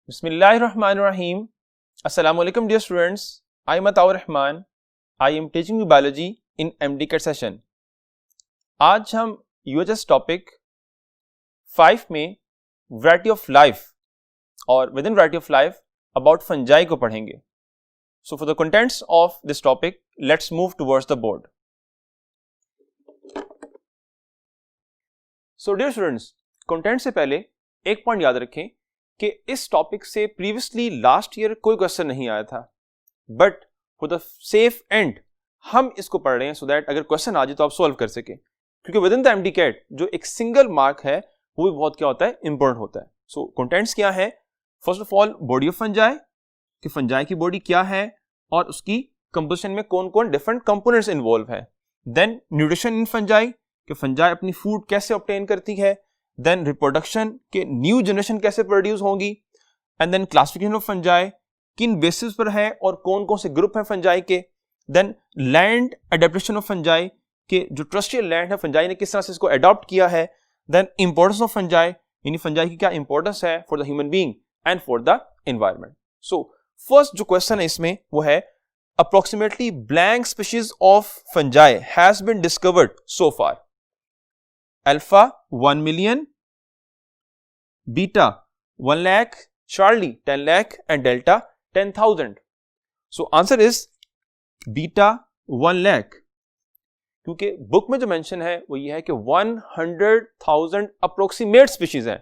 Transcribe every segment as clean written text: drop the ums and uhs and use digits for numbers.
Bismillahirrahmanirrahim. Assalamu alaikum dear students. I am Ataur Rahman. I am teaching you biology in MDCAT session. आज हम UHS topic 5 में variety of life और with in variety of life about fungi को पढ़ेंगे. So for the contents of this topic, let's move towards the board. So dear students, content से पहले एक point याद रखें कि इस टॉपिक से प्रीवियसली लास्ट ईयर कोई क्वेश्चन नहीं आया था, but for the safe and हम इसको पढ़ रहे हैं सो दैट अगर क्वेश्चन आ जाए तो आप सॉल्व कर सके, क्योंकि विद इन द एमडीकैट जो एक सिंगल मार्क है वो भी बहुत क्या होता है, इंपॉर्टेंट होता है. सो कंटेंट्स क्या है? First of all body of fungi, कि फंजाई की बॉडी क्या है और उसकी कंपोजिशन में कौन कौन डिफरेंट कंपोनेंट्स इन्वॉल्व है. देन न्यूट्रिशन इन फंजाई, कि फंजाई अपनी फूड कैसे ऑब्टेन करती है. देन रिप्रोडक्शन के न्यू जनरेशन कैसे प्रोड्यूस होंगी. And then classification of fungi, किन बेसिस पर है और कौन कौन से ग्रुप हैं फंजाई के. Then land adaptation of fungi, के जो ट्रस्टियल लैंड है फंजाई ने किस तरह से इसको अडॉप्ट किया है. देन इंपॉर्टेंस ऑफ फंजाई, यानी फंजाई की क्या इंपॉर्टेंस है for the human being and for the environment. So first जो क्वेश्चन है इसमें वो है approximately blank species of fungi has been discovered so far. Alpha 1 million, beta 1 lakh, Charlie 10 lakh and delta 10,000. So answer is beta 1 lakh. क्योंकि book में जो mention है वो ये है कि 100,000 अप्रोक्सीमेट स्पीशीज है.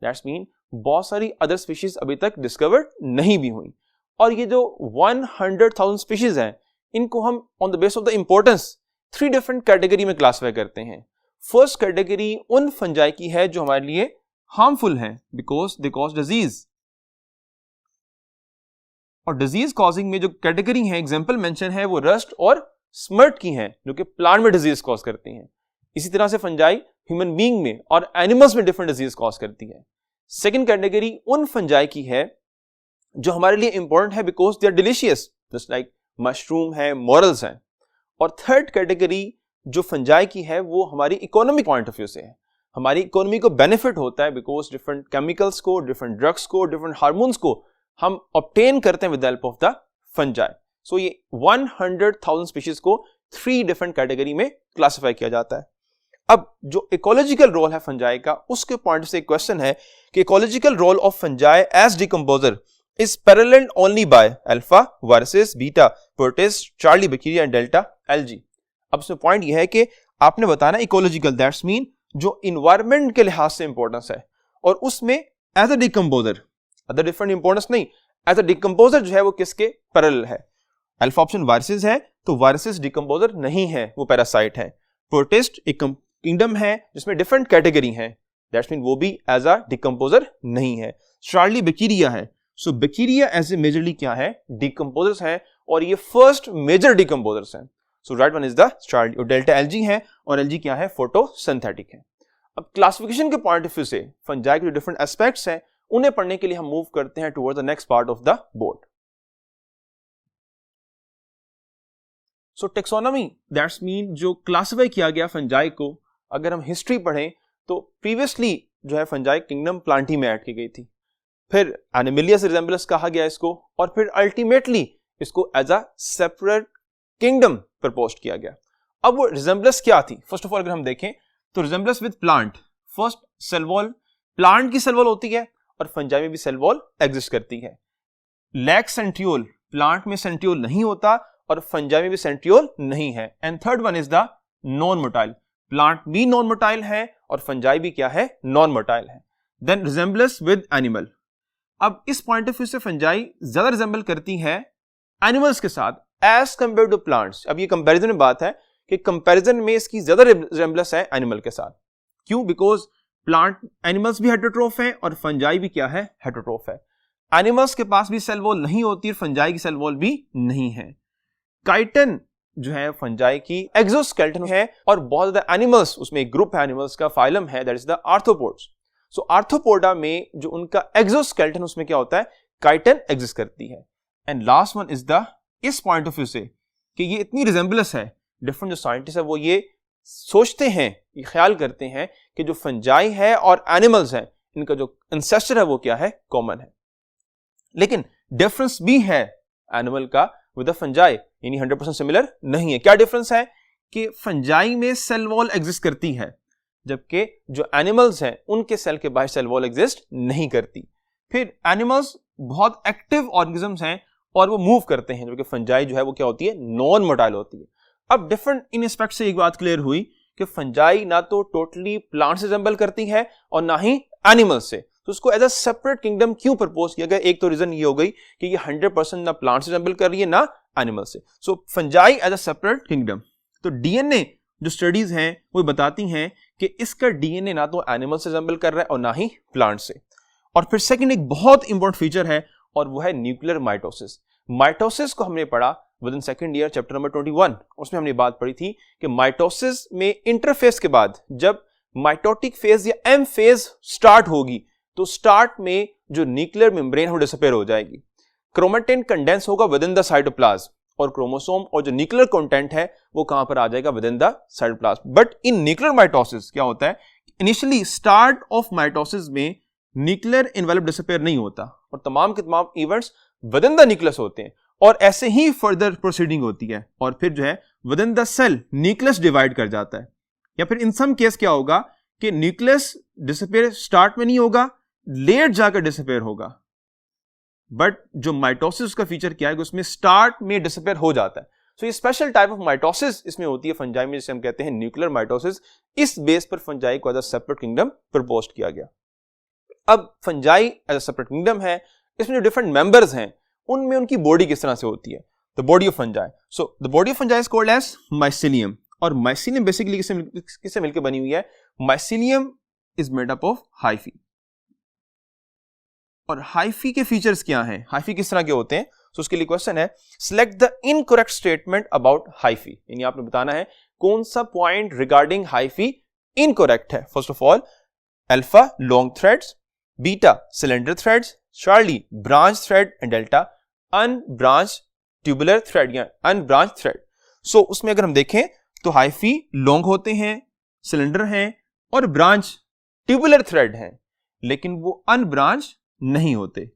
दैट्स मीन बहुत सारी अदर स्पीशीज अभी तक डिस्कवर्ड नहीं भी हुई. और ये जो 100,000 स्पीशीज हैं इनको हम on the base of the importance 3 different category में क्लासिफाई करते हैं. फर्स्ट कैटेगरी उन फंजाई की है जो हमारे लिए हार्मफुल हैं बिकॉज दे कॉज डिजीज. और डिजीज कॉजिंग में जो कैटेगरी है एग्जांपल मेंशन है वो रस्ट और स्मर्ट की हैं जो कि प्लांट में डिजीज कॉज करती हैं. इसी तरह से फंजाई ह्यूमन बीइंग में और एनिमल्स में डिफरेंट डिजीज कॉज करती है. सेकेंड कैटेगरी उन फंजाई की है जो हमारे लिए इंपॉर्टेंट है because they are delicious, just like mushroom है, मोरल्स हैं. और थर्ड कैटेगरी जो फंजाई की है वो हमारी इकोनॉमिक पॉइंट ऑफ व्यू से है. हमारी इकोनॉमी को बेनिफिट होता है बिकॉज डिफरेंट केमिकल्स को, डिफरेंट ड्रग्स को, डिफरेंट हार्मोन्स को हम ऑब्टेन करते हैं with the help of the fungi. So ये 100,000 स्पीशीज को 3 डिफरेंट कैटेगरी में क्लासिफाई किया जाता है. अब जो इकोलॉजिकल रोल है फंजाई का उसके पॉइंट से एक क्वेश्चन है कि ecological role of fungi as decomposer is parallel only by alpha, viruses, beta, protist, Charlie, bacteria and delta, algae. अब इसमें पॉइंट यह है कि आपने बताना इकोलॉजिकल, दैट्स मीन जो इन्वायरमेंट के लिहाज से इंपॉर्टेंस है और उसमें as a decomposer, other different importance नहीं, एज अ डिकम्पोजर जो है वो किसके पैरेलल है. अल्फा ऑप्शन वायरसेस है तो वायरसेस डिकम्पोजर नहीं है, वो पैरासाइट है. प्रोटिस्ट एक किंगडम है जिसमें डिफरेंट कैटेगरी है, दैट्स मीन वो भी एज अ डिकम्पोजर नहीं है. चार्ली बैक्टीरिया है. So bacteria as a majorly क्या है, डिकम्पोजर्स हैं और ये फर्स्ट मेजर डिकम्पोजर्स हैं. So right one is the Charlie. और डेल्टा एल्जी है और एल्जी क्या है, फोटोसिंथेटिक है. अब क्लासिफिकेशन के पॉइंट ऑफ व्यू से फंजाई के जो डिफरेंट एस्पेक्ट्स हैं उन्हें पढ़ने के लिए हम मूव करते हैं towards the next part of the board. So taxonomy, that's mean जो क्लासिफाई किया गया फंजाई को, अगर हम हिस्ट्री पढ़ें तो प्रीवियसली जो है फंजाई किंगडम प्लांटी में ऐड की गई थी, फिर एनिमिलियस रिजेम्बलेंस कहा गया इसको, और फिर अल्टीमेटली इसको as a separate kingdom propose किया गया. अब वो रिजेम्बलेंस क्या थी? फर्स्ट ऑफ ऑल अगर हम देखें तो resemblance with plant, first cell wall, plant की सेल वॉल होती है और फंजाई में भी सेल वॉल एग्जिस्ट करती है. लैक सेंट्रियोल, प्लांट में सेंट्रियोल नहीं होता और फंजाई में भी सेंट्रियोल नहीं है. And third one is the non motile, plant भी नॉन मोटाइल है और फंजाई भी क्या है, नॉन मोटाइल है. Then resemblance with animal. अब इस पॉइंट ऑफ व्यू से फंजाई ज्यादा रिजेंबल करती है एनिमल्स के साथ एज कंपेयर टू प्लांट्स. अब ये कंपैरिजन में बात है कि कंपैरिजन में इसकी ज्यादा रिजेंबलेंस है एनिमल के साथ. क्यों? बिकॉज प्लांट एनिमल्स भी हेटेरोट्रोफ है और फंजाई भी क्या है, हेटेरोट्रोफ है. एनिमल्स के पास भी सेल वॉल नहीं होती और फंजाई की सेल वॉल भी नहीं है. काइटन जो है फंजाई की एक्सोस्केलेटन है और बहुत ज्यादा एनिमल्स, उसमें एक ग्रुप है एनिमल्स का, फाइलम है, that is the arthropods. So arthropoda में जो उनका एक्सोस्केलेटन उसमें क्या होता है, काइटन एग्जिस्ट करती है. And last one is the, इस पॉइंट ऑफ व्यू से कि ये इतनी रिजेंबलेंस है, डिफरेंट जो साइंटिस्ट है वो ये सोचते हैं, ये ख्याल करते हैं कि जो फंजाई है और एनिमल्स हैं इनका जो एंसेस्टर है वो क्या है, कॉमन है. लेकिन डिफरेंस भी है एनिमल का विद द फंजाई, यानी 100% सिमिलर नहीं है। क्या डिफरेंस है कि फंजाई में सेल वॉल एग्जिस्ट करती है, जबकि जो एनिमल्स हैं उनके सेल के बाहर सेल वॉल एग्जिस्ट नहीं करती। फिर एनिमल्स बहुत एक्टिव ऑर्गेनिजम्स हैं और वो मूव करते हैं, जबकि फंजाई जो है वो क्या होती है, नॉन मोटाइल होती है। अब डिफरेंट इन एस्पेक्ट से एक बात क्लियर हुई कि फंजाई ना तो टोटली प्लांट से रिजेंबल करती है और ना ही एनिमल से, तो उसको एज अ सेपरेट किंगडम क्यों प्रपोज किया गया? एक तो रीजन ये हो गई कि ये 100% ना प्लांट से रिजेंबल कर रही है ना एनिमल से, so fungi as a separate kingdom. तो डीएनए जो स्टडीज हैं वो बताती हैं कि इसका डीएनए ना तो एनिमल से रिजेंबल कर रहा है और ना ही प्लांट से। और फिर सेकंड एक बहुत इंपॉर्टेंट फीचर है और वो है न्यूक्लियर माइटोसिस। माइटोसिस को हमने पढ़ा with in second year chapter number 21, उसमें हमने बात पढ़ी थी कि माइटोसिस में इंटरफेस के बाद जब माइटोटिक फेज या एम फेज स्टार्ट होगी तो स्टार्ट में जो न्यूक्लियर मेम्ब्रेन वो डिसअपीयर हो जाएगी, क्रोमेटिन कंडेंस होगा विद इन द साइटोप्लाज्म और क्रोमोसोम और जो न्यूक्लियर कंटेंट है वो कहां पर आ जाएगा, with in the cytoplasm. But in nuclear mitosis क्या होता है, इनिशियली स्टार्ट ऑफ माइटोसिस में न्यूक्लियर एनवेलप डिसअपीयर नहीं होता और तमाम के तमाम events with in the nucleus होते हैं और ऐसे ही फर्दर प्रोसीडिंग होती है और फिर जो है within the cell nucleus divide कर जाता है। या फिर इन सम केस क्या होगा कि न्यूक्लियस डिसअपीयर स्टार्ट में नहीं होगा, लेट जाकर डिसअपीयर होगा। बट जो माइटोसिस का फीचर क्या है कि उसमें स्टार्ट में डिसअपीयर हो जाता है। सो ये स्पेशल टाइप ऑफ माइटोसिस इसमें होती है फंजाई में, जिसे हम कहते हैं न्यूक्लियर माइटोसिस। इस बेस पर फंजाई को as a separate kingdom propose किया गया। अब fungi as a separate kingdom है, इसमें जो डिफरेंट मेंबर्स हैं उनमें उनकी बॉडी किस तरह से होती है, the body of fungi. So the body of fungi is called as mycelium और माइसीलियम बेसिकली किससे मिलकर बनी हुई है, mycelium is made up of hyphae. और हाइफी के फीचर्स क्या हैं, हाइफी किस तरह के होते हैं? सो उसके लिए क्वेश्चन है, select the incorrect statement about hyphae, यानी आपने बताना है कौन सा पॉइंट रिगार्डिंग हाइफी इनकरेक्ट है। First of all, alpha long threads, beta cylinder threads, Charlie branch thread and delta unbranch tubular thread या अनब्रांच थ्रेड। सो उसमें अगर हम देखें तो हाइफी लॉन्ग होते हैं, सिलेंडर हैं और ब्रांच ट्यूबुलर थ्रेड हैं, लेकिन वो अनब्रांच नहीं होते।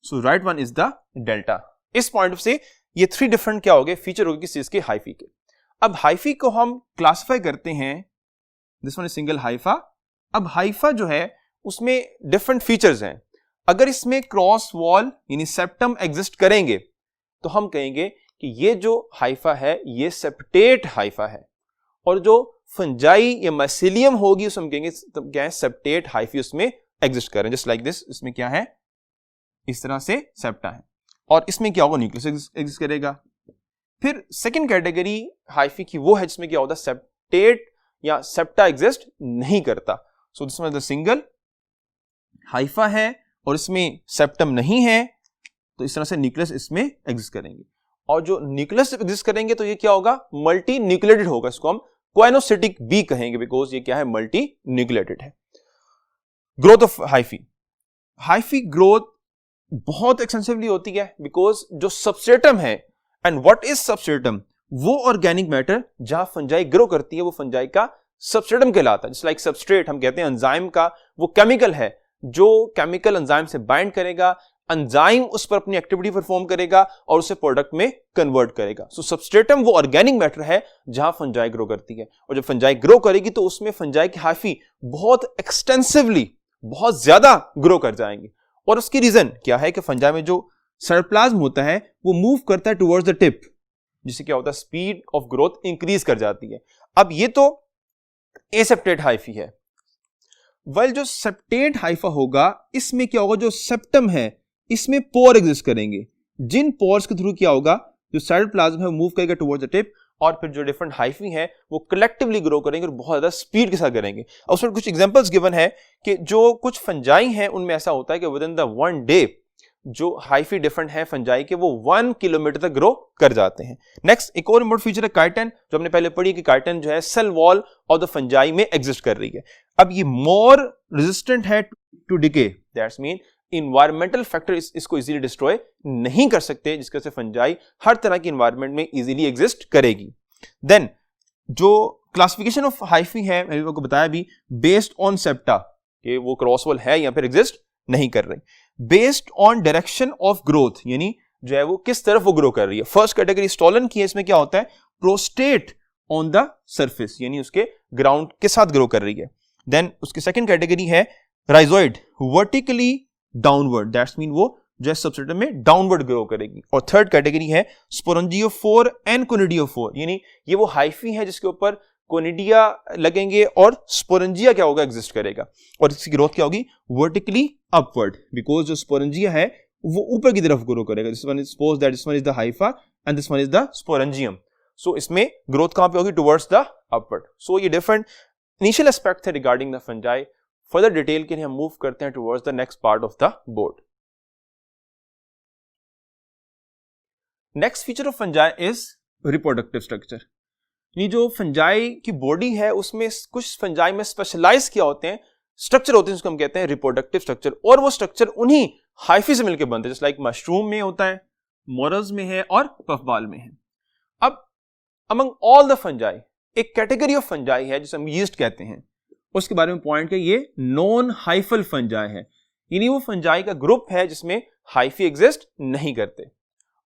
So right one is the delta. इस पॉइंट से ये थ्री डिफरेंट क्या हो गए, फीचर हो गए किस चीज के, हाइफी के। अब हाइफी को हम क्लासिफाई करते हैं, this one is single Haifa. अब हाइफा जो है उसमें डिफरेंट फीचर्स हैं। अगर इसमें क्रॉस वॉल यानी सेप्टम एग्जिस्ट करेंगे तो हम कहेंगे कि ये जो हाइफा है ये सेप्टेट हाइफा है, और जो फंजाई या माइसीलियम होगी उसमें हम कहेंगे क्या है, सेप्टेट हाइफी उसमें एग्जिस्ट कर रहे हैं। जस्ट लाइक दिस, इसमें क्या है, इस तरह से सेप्टा है और इसमें क्या होगा, न्यूक्लियस एग्जिस्ट करेगा। फिर सेकंड कैटेगरी हाइफी की वो है जिसमें क्या होता है, सेप्टेट या सेप्टा एग्जिस्ट नहीं करता। So this one is the single Haifa है और इसमें सेप्टम नहीं है, तो इस तरह से न्यूक्लियस इसमें एग्जिस्ट करेंगे। और जो न्यूक्लियस एग्जिस्ट करेंगे तो ये क्या होगा, मल्टी न्यूक्लिएटेड होगा। इसको हम कोएनोसिटिक भी कहेंगे बिकॉज ये क्या है, मल्टी न्यूक्लिएटेड है। Growth of hyphae, hyphae growth बहुत एक्सटेंसिवली होती है बिकॉज जो सबस्ट्रेटम है, एंड व्हाट इज सबस्ट्रेटम, वो ऑर्गेनिक मैटर जहां फंजाई ग्रो करती है वो फंजाई का सबस्ट्रेटम कहलाता है। जस्ट लाइक सबस्ट्रेट हम कहते हैं एंजाइम का वो केमिकल है जो केमिकल एंजाइम से बाइंड करेगा, एंजाइम उस पर अपनी एक्टिविटी परफॉर्म करेगा और उसे प्रोडक्ट में कन्वर्ट करेगा। सो सबस्ट्रेटम वो ऑर्गेनिक मैटर है जहां फंजाई ग्रो करती है, और जब फंजाई ग्रो करेगी तो उसमें फंजाई की हाइफी बहुत एक्सटेंसिवली बहुत ज्यादा ग्रो कर जाएंगे। और उसकी रीजन क्या है कि फंजाई में जो साइटोप्लाज्म होता है वो मूव करता है टुवर्ड्स द टिप, जिससे क्या होता है, स्पीड ऑफ ग्रोथ इंक्रीज कर जाती है। अब ये तो एसेप्टेट हाइफी है। वेल जो सेप्टेट हाइफा होगा इसमें क्या होगा, जो सेप्टम है इसमें पोर एग्जिस्ट करेंगे, जिन पोर्स के थ्रू क्या होगा, जो साइटोप्लाज्म है वो मूव करेगा टुवर्ड्स द टिप, और फिर जो डिफरेंट हाइफी हैं वो कलेक्टिवली ग्रो करेंगे और बहुत ज्यादा स्पीड के साथ करेंगे। और उसमें कुछ एग्जांपल्स गिवन है कि जो कुछ फंजाई हैं उनमें ऐसा होता है कि within the one day जो हाइफी डिफरेंट है फंजाई के वो 1 किलोमीटर तक ग्रो कर जाते हैं। नेक्स्ट एक और इंपॉर्टेंट फीचर है काइटिन, जो हमने पहले पढ़ी कि काइटिन जो है cell wall of the fungi में एग्जिस्ट कर रही है। अब ये मोर रेजिस्टेंट है to decay, that's mean environmental factor इसको इजीली डिस्ट्रॉय नहीं कर सकते, जिसके से फंजाई हर तरह की इन्वायरमेंट में इजीली एग्जिस्ट करेगी। देन जो क्लासिफिकेशन ऑफ हाइफी है मैंने आपको बताया भी, बेस्ड ऑन सेप्टा, कि वो क्रॉसवॉल है या फिर एग्जिस्ट नहीं कर रही। Based on direction of growth, यानी जो है वो किस तरफ वो ग्रो कर रही है। फर्स्ट कैटेगरी स्टॉलन की है, इसमें क्या होता है, प्रोस्टेट ऑन द सरफेस, यानी उसके ग्राउंड के साथ ग्रो कर रही है। देन उसकी सेकंड कैटेगरी है rhizoid, vertically downward, that's mean वो जो है सबस्ट्रेटम में डाउनवर्ड ग्रो करेगी। और थर्ड कैटेगरी है स्पोरेंजियोफोर एंड कोनिडियोफोर, यानी ये वो हाइफी है जिसके ऊपर कोनिडिया लगेंगे और स्पोरेंजिया क्या होगा, एग्जिस्ट करेगा। और इसकी ग्रोथ क्या होगी, वर्टिकली अपवर्ड, बिकॉज जो स्पोरेंजिया है वो ऊपर की तरफ ग्रो करेगा। This one is suppose that this one is the hypha and this one is the sporangium. So इसमें ग्रोथ कहां पे होगी, टुवर्ड्स द अपवर्ड। सो ये डिफरेंट इनिशियल एस्पेक्ट थे regarding the fungi. Further detail के लिए हम मूव करते हैं towards the next part of the board. Next feature of fungi is reproductive structure. ये जो फंजाई की बॉडी है उसमें कुछ फंजाई में स्पेशलाइज किया होते हैं स्ट्रक्चर होते हैं, जिसको हम कहते हैं रिप्रोडक्टिव स्ट्रक्चर, और वो स्ट्रक्चर उन्हीं हाइफी से मिलकर बनते हैं, जैसे लाइक मशरूम में होता है, मोरल्स में है और पफबाल में है। अब अमंग ऑल द फंजाई एक कैटेगरी ऑफ फंजाई है जिसे हम यीस्ट कहते हैं, उसके बारे में पॉइंट है ये नॉन हाइफल फंजाई है, यानी वो फंजाई का ग्रुप है जिसमें हाइफी एग्जिस्ट नहीं करते।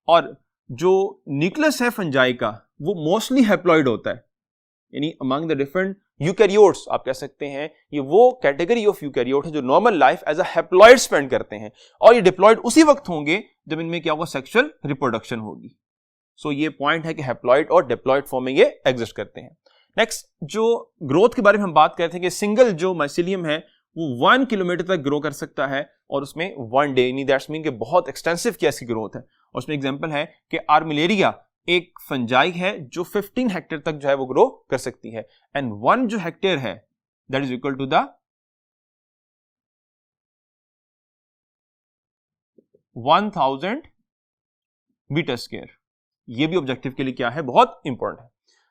और जो न्यूक्लियस है फंजाई का वो मोस्टली हैप्लॉइड होता है, यानी अमंग द डिफरेंट यूकैरियोट्स आप कह सकते हैं ये वो कैटेगरी ऑफ यूकैरियोट है जो normal life as a haploid spend करते हैं, और ये डिप्लॉइड उसी वक्त होंगे जब इनमें क्या होगा, सेक्सुअल रिप्रोडक्शन होगी। सो ये पॉइंट है कि हैप्लॉइड और डिप्लॉइड फॉर्म में ये एग्जिस्ट करते हैं। नेक्स्ट जो ग्रोथ के बारे में हम बात करते हैं कि सिंगल जो माइसिलियम है वो 1 किलोमीटर तक ग्रो कर सकता है, और उसमें 1 डे, यानी दैट्स मीन कि बहुत एक्सटेंसिव क्या इसकी ग्रोथ है। और उसमें एग्जांपल है कि आर्मिलेरिया एक फंजाई है जो 15 हेक्टेयर तक जो है वो ग्रो कर सकती है, एंड 1 जो हेक्टेयर है that is equal to the 1000 metre square. ये भी ऑब्जेक्टिव के लिए क्या है, बहुत इंपॉर्टेंट है।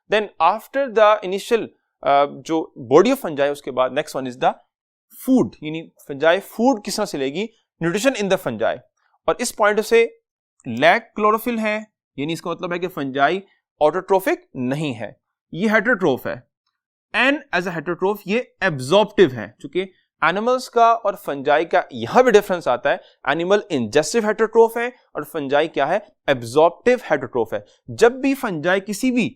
देन आफ्टर द इनिशियल जो बॉडी ऑफ फंजाई, उसके बाद next one is the food, यानी फंजाई फूड किस तरह से लेगी, न्यूट्रिशन इन द फंजाई। और इस पॉइंट से लैक क्लोरोफिल है, यानी इसका मतलब है कि फंजाई ऑटोट्रोफिक नहीं है, ये हेटेरोट्रोफ है, एंड एज अ हेटेरोट्रोफ ये एब्जॉर्प्टिव है। चूंकि एनिमल्स का और फंजाई का यहां भी डिफरेंस आता है, एनिमल इंजेस्टिव हेटेरोट्रोफ है और फंजाई क्या है, एब्जॉर्प्टिव हेटेरोट्रोफ है। जब भी फंजाई किसी भी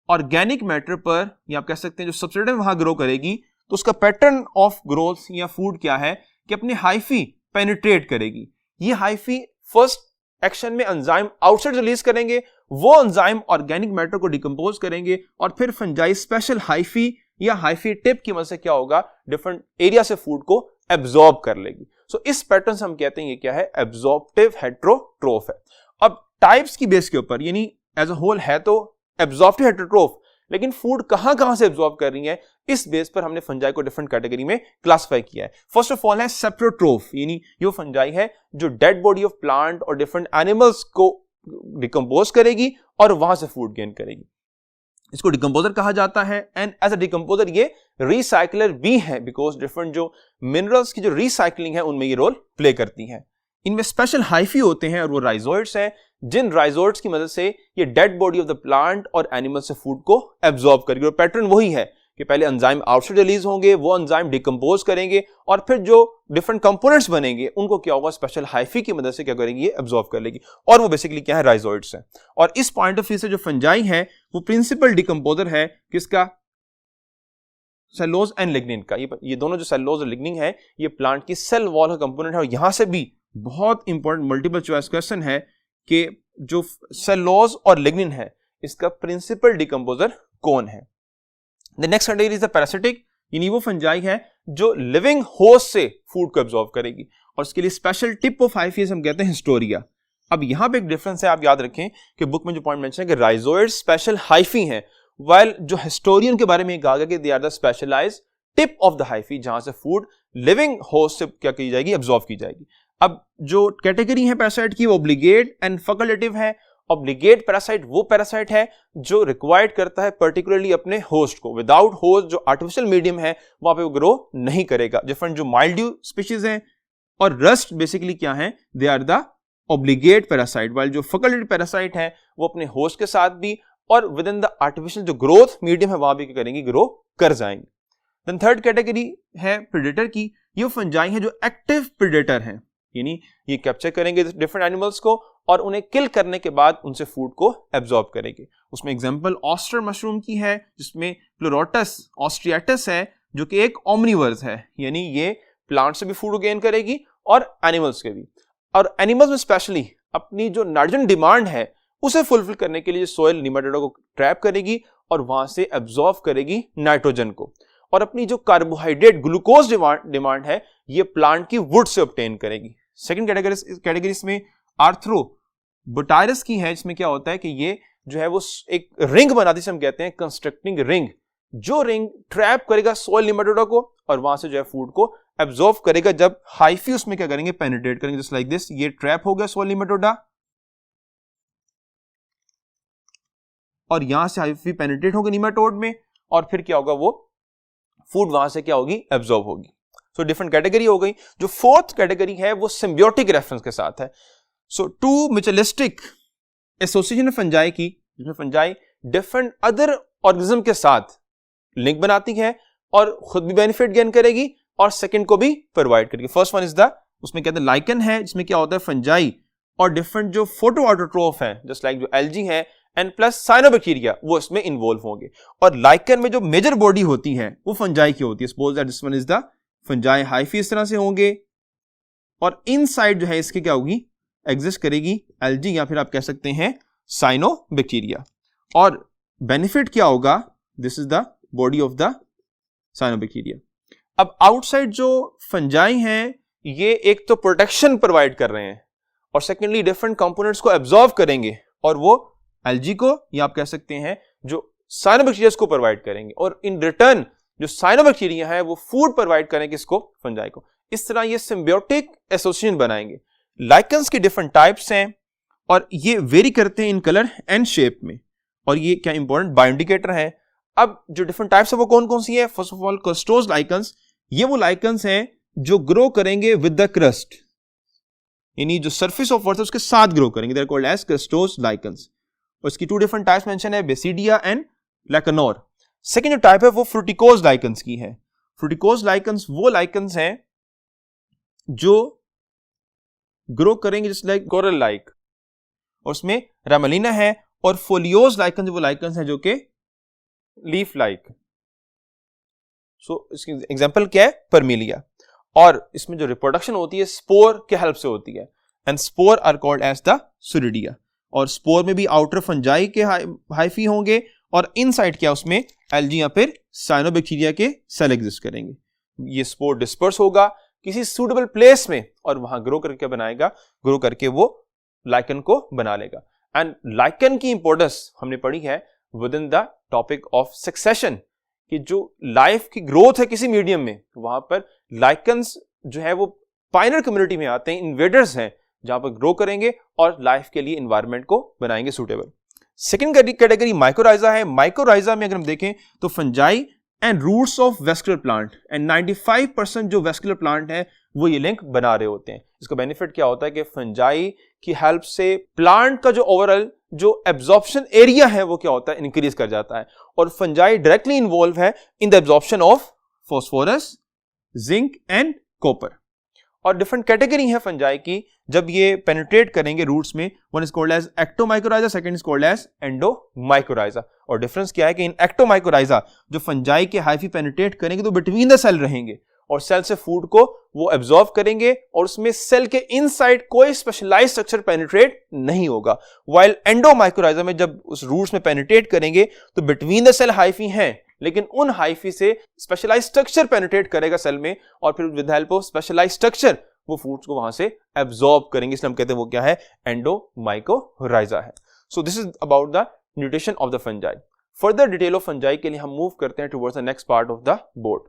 ऑर्गेनिक मैटर पर, या आप कह सकते हैं जो सबस्ट्रेट वहां ग्रो करेगी, तो उसका पैटर्न ऑफ ग्रोथ या फूड क्या है कि अपनी हाइफी पेनिट्रेट करेगी। ये हाइफी फर्स्ट एक्शन में एंजाइम आउटसाइड रिलीज करेंगे, वो एंजाइम ऑर्गेनिक मैटर को डिकम्पोज करेंगे, और फिर फंजाई स्पेशल हाइफी या हाइफी टिप की मदद से क्या होगा, डिफरेंट एरिया से फूड को एब्जॉर्ब कर लेगी। सो इस पैटर्न से हम कहते हैं ये क्या है, एब्जॉर्प्टिव हेटेरोट्रोफ है। अब टाइप्स की बेस के ऊपर, यानी एज अ होल है तो एब्जॉर्प्टिव हेटेरोट्रोफ, लेकिन फूड कहां से एब्जॉर्ब कर रही है, इस बेस पर हमने फंजाई को डिफरेंट कैटेगरी में क्लासिफाई किया है। फर्स्ट ऑफ ऑल है सेप्रोट्रोफ, यानी ये फंजाई है जो डेड बॉडी ऑफ प्लांट और डिफरेंट एनिमल्स को डिकम्पोज करेगी और वहां से फूड गेन करेगी। इसको डिकम्पोजर कहा जाता है, एंड एज अ डिकम्पोजर ये रिसाइकलर भी है, बिकॉज डिफरेंट जो मिनरल्स की जो रिसाइकलिंग है उनमें ये रोल प्ले करती है। इनमें स्पेशल हाइफी होते हैं और वो राइजोइड्स हैं, जिन राइजोइड्स की मदद से ये dead body of the plant और एनिमल से फूड को एब्जॉर्ब करेगी। और पैटर्न वही है कि पहले एंजाइम आउटसाइड रिलीज होंगे, वो एंजाइम डिकम्पोज करेंगे, और फिर जो डिफरेंट कंपोनेंट्स बनेंगे उनको क्या होगा, स्पेशल हाइफी की मदद से क्या करेंगी, ये एब्जॉर्ब कर लेगी, और वो बेसिकली क्या है, राइजोइड्स है। और इस पॉइंट ऑफ व्यू से जो फंजाई है वो प्रिंसिपल डिकम्पोजर है किसका, सेलुलोज एंड लिग्निन का। ये दोनों जो सेलुलोज और लिग्निन है ये प्लांट की सेल वॉल का कंपोनेंट है। और यहां से भी बहुत इंपॉर्टेंट मल्टीपल चॉइस क्वेश्चन है कि जो सेलुलोज और लिग्निन है इसका प्रिंसिपल डिकम्पोजर कौन है। The next category is the parasitic, यानी वो फंजाई है जो लिविंग होस्ट से फूड को एब्जॉर्ब करेगी, और इसके लिए स्पेशल टिप ऑफ हाइफी हम कहते हैं हिस्टोरिया। अब यहां पे एक डिफरेंस है, आप याद रखें कि बुक में जो पॉइंट मेंशन है कि राइजोइड स्पेशल हाइफी हैं, वाइल जो हिस्टोरियन के बारे में कहा गया कि they are the specialised tip of the hyphae, जहां से फूड लिविंग होस्ट से क्या की जाएगी, एब्जॉर्ब की जाएगी। अब जो कैटेगरी है पैरासाइट की वो ऑब्लिगेट एंड फैकल्टेटिव है। ऑब्लिगेट पैरासाइट वो पैरासाइट है जो रिक्वायर्ड करता है पर्टिकुलरली अपने होस्ट को, विदाउट होस्ट जो आर्टिफिशियल मीडियम है वहां पे वो ग्रो नहीं करेगा। डिफरेंट जो माइल्ड्यू स्पीशीज हैं और रस्ट बेसिकली क्या है, they are the obligate parasite, while जो फैकल्टेटिव पैरासाइट है वो अपने होस्ट के साथ भी और विद इन द आर्टिफिशियल जो ग्रोथ मीडियम है वहां भी क्या करेंगी, ग्रो कर जाएंगे। देन थर्ड कैटेगरी है प्रेडेटर की, ये फंजाई है जो एक्टिव प्रेडेटर हैं, यानी ये कैप्चर करेंगे डिफरेंट एनिमल्स को और उन्हें किल करने के बाद उनसे फूड को एब्जॉर्ब करेंगे। उसमें एग्जांपल ऑस्टर मशरूम की है जिसमें प्लोरोटस ऑस्ट्रिएटस है जो कि एक ओमनिवर्स है, यानी ये प्लांट से भी फूड गेन करेगी और एनिमल्स के भी, और एनिमल्स में स्पेशली अपनी जो नाइट्रोजन डिमांड है उसे फुलफिल करने के लिए सॉइल निमेटोडा को ट्रैप करेगी और वहां से एब्जॉर्ब करेगी नाइट्रोजन को, और अपनी जो कार्बोहाइड्रेट ग्लूकोज डिमांड है ये प्लांट की वुड से ऑब्टेन करेगी। सेकंड कैटेगरी इसमें आर्थ्रोबोटायरस की है, जिसमें क्या होता है कि ये जो है वो एक रिंग बनाती है, हम कहते हैं कंस्ट्रक्टिंग रिंग, जो रिंग ट्रैप करेगा सॉइल निमेटोडा को और वहां से जो है फूड को एब्जॉर्ब करेगा। जब हाइफी उसमें क्या करेंगे, पेनिट्रेट करेंगे, जस्ट लाइक दिस, ये ट्रैप हो गया सॉइल निमेटोडा और यहां से हाइफी पेनिट्रेट होगा निमेटोड में और फिर क्या होगा, वो फूड वहां से क्या होगी, एब्जॉर्ब होगी। सो डिफरेंट कैटेगरी हो गई। जो फोर्थ कैटेगरी है वो सिम्बियोटिक रेफरेंस के साथ है। सो टू म्यूचुअलिस्टिक एसोसिएशन फंजाई की, जिसमें फंजाई डिफरेंट अदर ऑर्गेनिज्म के साथ लिंक बनाती है और खुद भी बेनिफिट गेन करेगी और सेकंड को भी प्रोवाइड करेगी। फर्स्ट वन इज द, उसमें कहते हैं लाइकन है, जिसमें क्या होता है फंजाई और डिफरेंट जो फोटो ऑटोट्रोफ है जस्ट लाइक जो एल्गी है एंड प्लस साइनोबैक्टीरिया वो इसमें इन्वॉल्व होंगे। और लाइकन में जो मेजर बॉडी होती है वो फंजाई की होती है। Suppose that this one is the fungi hyphae, इस तरह से होंगे और इनसाइड जो है इसके क्या होगी, एग्जिस्ट करेगी एल्गी या फिर आप कह सकते हैं साइनोबैक्टीरिया। और बेनिफिट क्या होगा, this is the body of the cyanobacteria. अब आउटसाइड जो फंजाई हैं ये एक तो प्रोटेक्शन प्रोवाइड कर रहे हैं और सेकेंडली डिफरेंट कंपोनेंट्स को एब्जॉर्ब करेंगे और वो एल्गी को या आप कह सकते हैं जो साइनोबैक्टीरिया को प्रोवाइड करेंगे और इन रिटर्न जो साइनोबैक्टीरिया है वो फूड प्रोवाइड करेंगे इसको, फंजाई को। इस तरह ये सिम्बियोटिक एसोसिएशन बनाएंगे। लाइकन्स की डिफरेंट टाइप्स हैं और ये वेरी करते हैं इन कलर एंड शेप में, और ये क्या इंपॉर्टेंट बायोइंडिकेटर है। अब जो डिफरेंट टाइप्स है वो कौन कौन सी है, first of all crustose lichens, ये वो लाइकन्स हैं जो ग्रो करेंगे विद द क्रस्ट, यानी जो सरफेस ऑफ अर्थ है उसके साथ ग्रो करेंगे, they are called as crustose lichens. और इसकी टू डिफरेंट टाइप्स मेंशन है, बेसिडिया एंड लैकेनोर। सेकंड जो टाइप है वो फ्रूटिकोज लाइकन्स की है। फ्रूटिकोज लाइकन्स वो लाइकन्स हैं जो ग्रो करेंगे जस्ट लाइक कोरल लाइक, और उसमें रामेलिना है। और फोलियोज लाइकन्स वो लाइकन्स हैं जो कि लीफ लाइक। सो इसकी एग्जांपल क्या है, परमिलिया। और इसमें जो रिप्रोडक्शन होती है स्पोर के हेल्प से होती है and spore are called as the सुरिडिया। और स्पोर में भी आउटर फंजाई के हाइफी होंगे और इनसाइड क्या उसमें एल्गी या फिर साइनोबैक्टीरिया के सेल एग्जिस्ट करेंगे। ये स्पोर डिस्पर्स होगा किसी सूटेबल प्लेस में और वहां ग्रो करके बनाएगा, ग्रो करके वो लाइकन को बना लेगा। एंड लाइकन की इंपॉर्टेंस हमने पढ़ी है within the topic of succession, कि जो लाइफ की ग्रोथ है किसी मीडियम में वहां पर लाइकन्स जो है वो पायनियर कम्युनिटी में आते हैं, इन्वेडर्स हैं जहां पर ग्रो करेंगे और लाइफ के लिए एनवायरनमेंट को बनाएंगे सूटेबल। सेकंड कैटेगरी माइकोराइजा है। माइकोराइजा में अगर हम देखें तो fungi and roots of vascular plant, and 95% जो वेस्कुलर प्लांट है वो ये लिंक बना रहे होते हैं। इसका बेनिफिट क्या होता है कि फंजाई की हेल्प से प्लांट का जो ओवरऑल जो एब्जॉर्प्शन एरिया है वो क्या होता है, इंक्रीज कर जाता है। और फंजाई डायरेक्टली इन्वॉल्व है in the absorption of phosphorus, zinc and copper. और डिफरेंट कैटेगरी है फंजाई की जब ये पेनिट्रेट करेंगे रूट्स में, one is called as ectomycorrhiza, second is called as endomycorrhiza. और डिफरेंस क्या है कि इन एक्टोमाइकोराइजा जो फंजाई के हाइफी पेनिट्रेट करेंगे तो बिटवीन द सेल रहेंगे और सेल से फूड को वो एब्जॉर्ब करेंगे और उसमें सेल के इनसाइड कोई स्पेशलाइज्ड स्ट्रक्चर पेनिट्रेट नहीं होगा। वाइल एंडोमाइकोराइजा में जब उस रूट्स में पेनिट्रेट करेंगे तो बिटवीन द सेल हाइफी हैं, लेकिन उन हाइफी से स्पेशलाइज्ड स्ट्रक्चर पेनिट्रेट करेगा सेल में और फिर with help of specialised structure वो फूड्स को वहां से एब्जॉर्ब करेंगे, इसलिए हम कहते हैं वो क्या है, एंडोमाइकोराइजा है। So this is about the nutrition of the fungi. Further detail of fungi के लिए हम मूव करते हैं towards the next part of the board.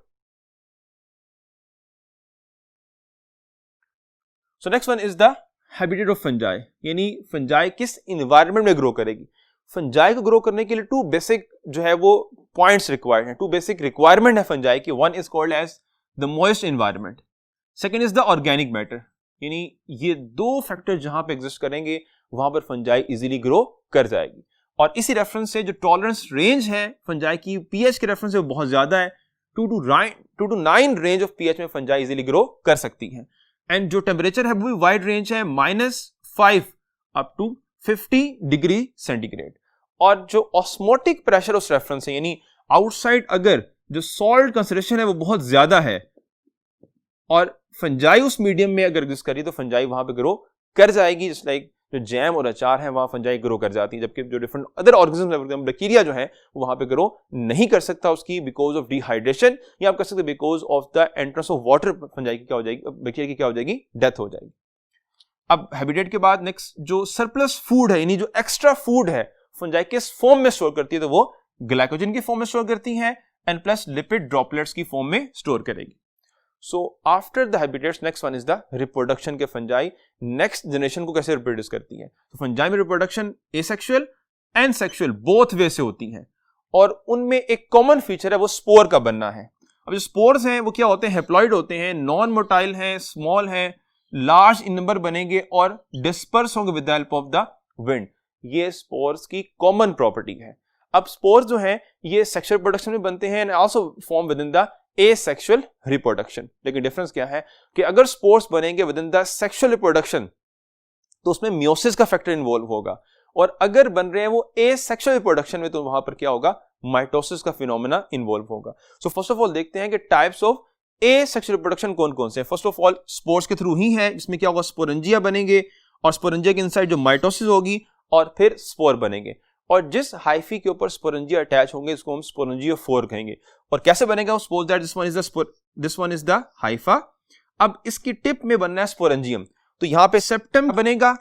So next one is the habitat of fungi, यानी फंजाई किस environment में grow करेगी। Fungi को ग्रो करने के लिए टू बेसिक जो है वो पॉइंट्स रिक्वायर्ड हैं, टू बेसिक रिक्वायरमेंट है फंजाई की। One is called as the moist environment, second is the organic matter, यानी ये दो फैक्टर जहां पे एग्जिस्ट करेंगे वहां पर फंजाई इजीली ग्रो कर जाएगी। और इसी रेफरेंस से जो टॉलरेंस रेंज है फंजाई की पीएच के रेफरेंस से वो बहुत ज्यादा है, 2 to 9 रेंज ऑफ pH में फंजाई इजीली ग्रो कर सकती हैं। एंड जो टेम्परेचर है वो भी वाइड रेंज है, -5 अप टू 50 डिग्री सेंटीग्रेड। और जो ऑस्मोटिक प्रेशर उस रेफरेंस है, यानी आउटसाइड अगर जो सॉल्ट कंसंट्रेशन है वो बहुत ज्यादा है और फंजाई उस मीडियम में अगर एग्जिस्ट करी तो फंजाई वहां पे ग्रो कर जाएगी। जस्ट लाइक जो जैम और अचार है वहां फंजाई ग्रो कर जाती है, जबकि जो डिफरेंट अदर ऑर्गेनिज्म बैक्टीरिया जो है वहां पे ग्रो नहीं कर सकता उसकी बिकॉज ऑफ डिहाइड्रेशन, या आप कह सकते because of the entrance of water fungi की क्या हो जाएगी, बैक्टीरिया की क्या हो जाएगी, डेथ हो जाएगी। अब हैबिटेट के बाद नेक्स्ट जो सरप्लस फूड है, यानी जो एक्स्ट्रा फूड है फंजाई किस फॉर्म में स्टोर करती है, तो वो ग्लाइकोजन की फॉर्म में स्टोर करती है एंड प्लस लिपिड ड्रॉपलेट्स की फॉर्म में स्टोर करेगी। So after the habitats next one is the reproduction के फंजाई नेक्स्ट जनरेशन को कैसे रिप्रोड्यूस करती है। तो फंजाई में reproduction asexual and sexual both way से होती है और उनमें एक कॉमन फीचर है वो स्पोर का बनना है। अब जो स्पोर्स हैं वो क्या होते हैं, हेप्लॉइड होते हैं, नॉन मोटाइल हैं, स्मॉल हैं, लार्ज इन नंबर बनेंगे और डिस्पर्स होंगे with the help of the wind. ये स्पोर्स की कॉमन प्रॉपर्टी है। अब स्पोर्स जो है ये सेक्सुअल रिप्रोडक्शन में बनते हैं and also form with in the asexual reproduction. लेकिन डिफरेंस क्या है कि अगर स्पोर्स बनेंगे with in the sexual reproduction तो उसमें मियोसिस का फैक्टर इन्वॉल्व होगा, और अगर बन रहे हैं वो एसेक्सुअल रिप्रोडक्शन में तो वहां पर क्या होगा, माइटोसिस का फिनोमेना इन्वॉल्व होगा। सो फर्स्ट ऑफ ऑल देखते हैं कि टाइप्स ऑफ एसेक्सुअल रिप्रोडक्शन कौन कौन से हैं। फर्स्ट ऑफ ऑल स्पोर्स के थ्रू ही है, जिसमें क्या होगा, स्पोरेंजिया बनेंगे और स्पोरेंजिया के इनसाइड जो माइटोसिस होगी और फिर स्पोर बनेंगे, और जिस हाइफी के ऊपर स्पोरेंजिया अटैच होंगे इसको हम स्पोरेंजियोफोर कहेंगे। और कैसे बनेगा, suppose that this one is the Haifa. अब इसकी टिप में बनना है स्पोरेंजियम, तो यहां पे सेप्टम बनेगा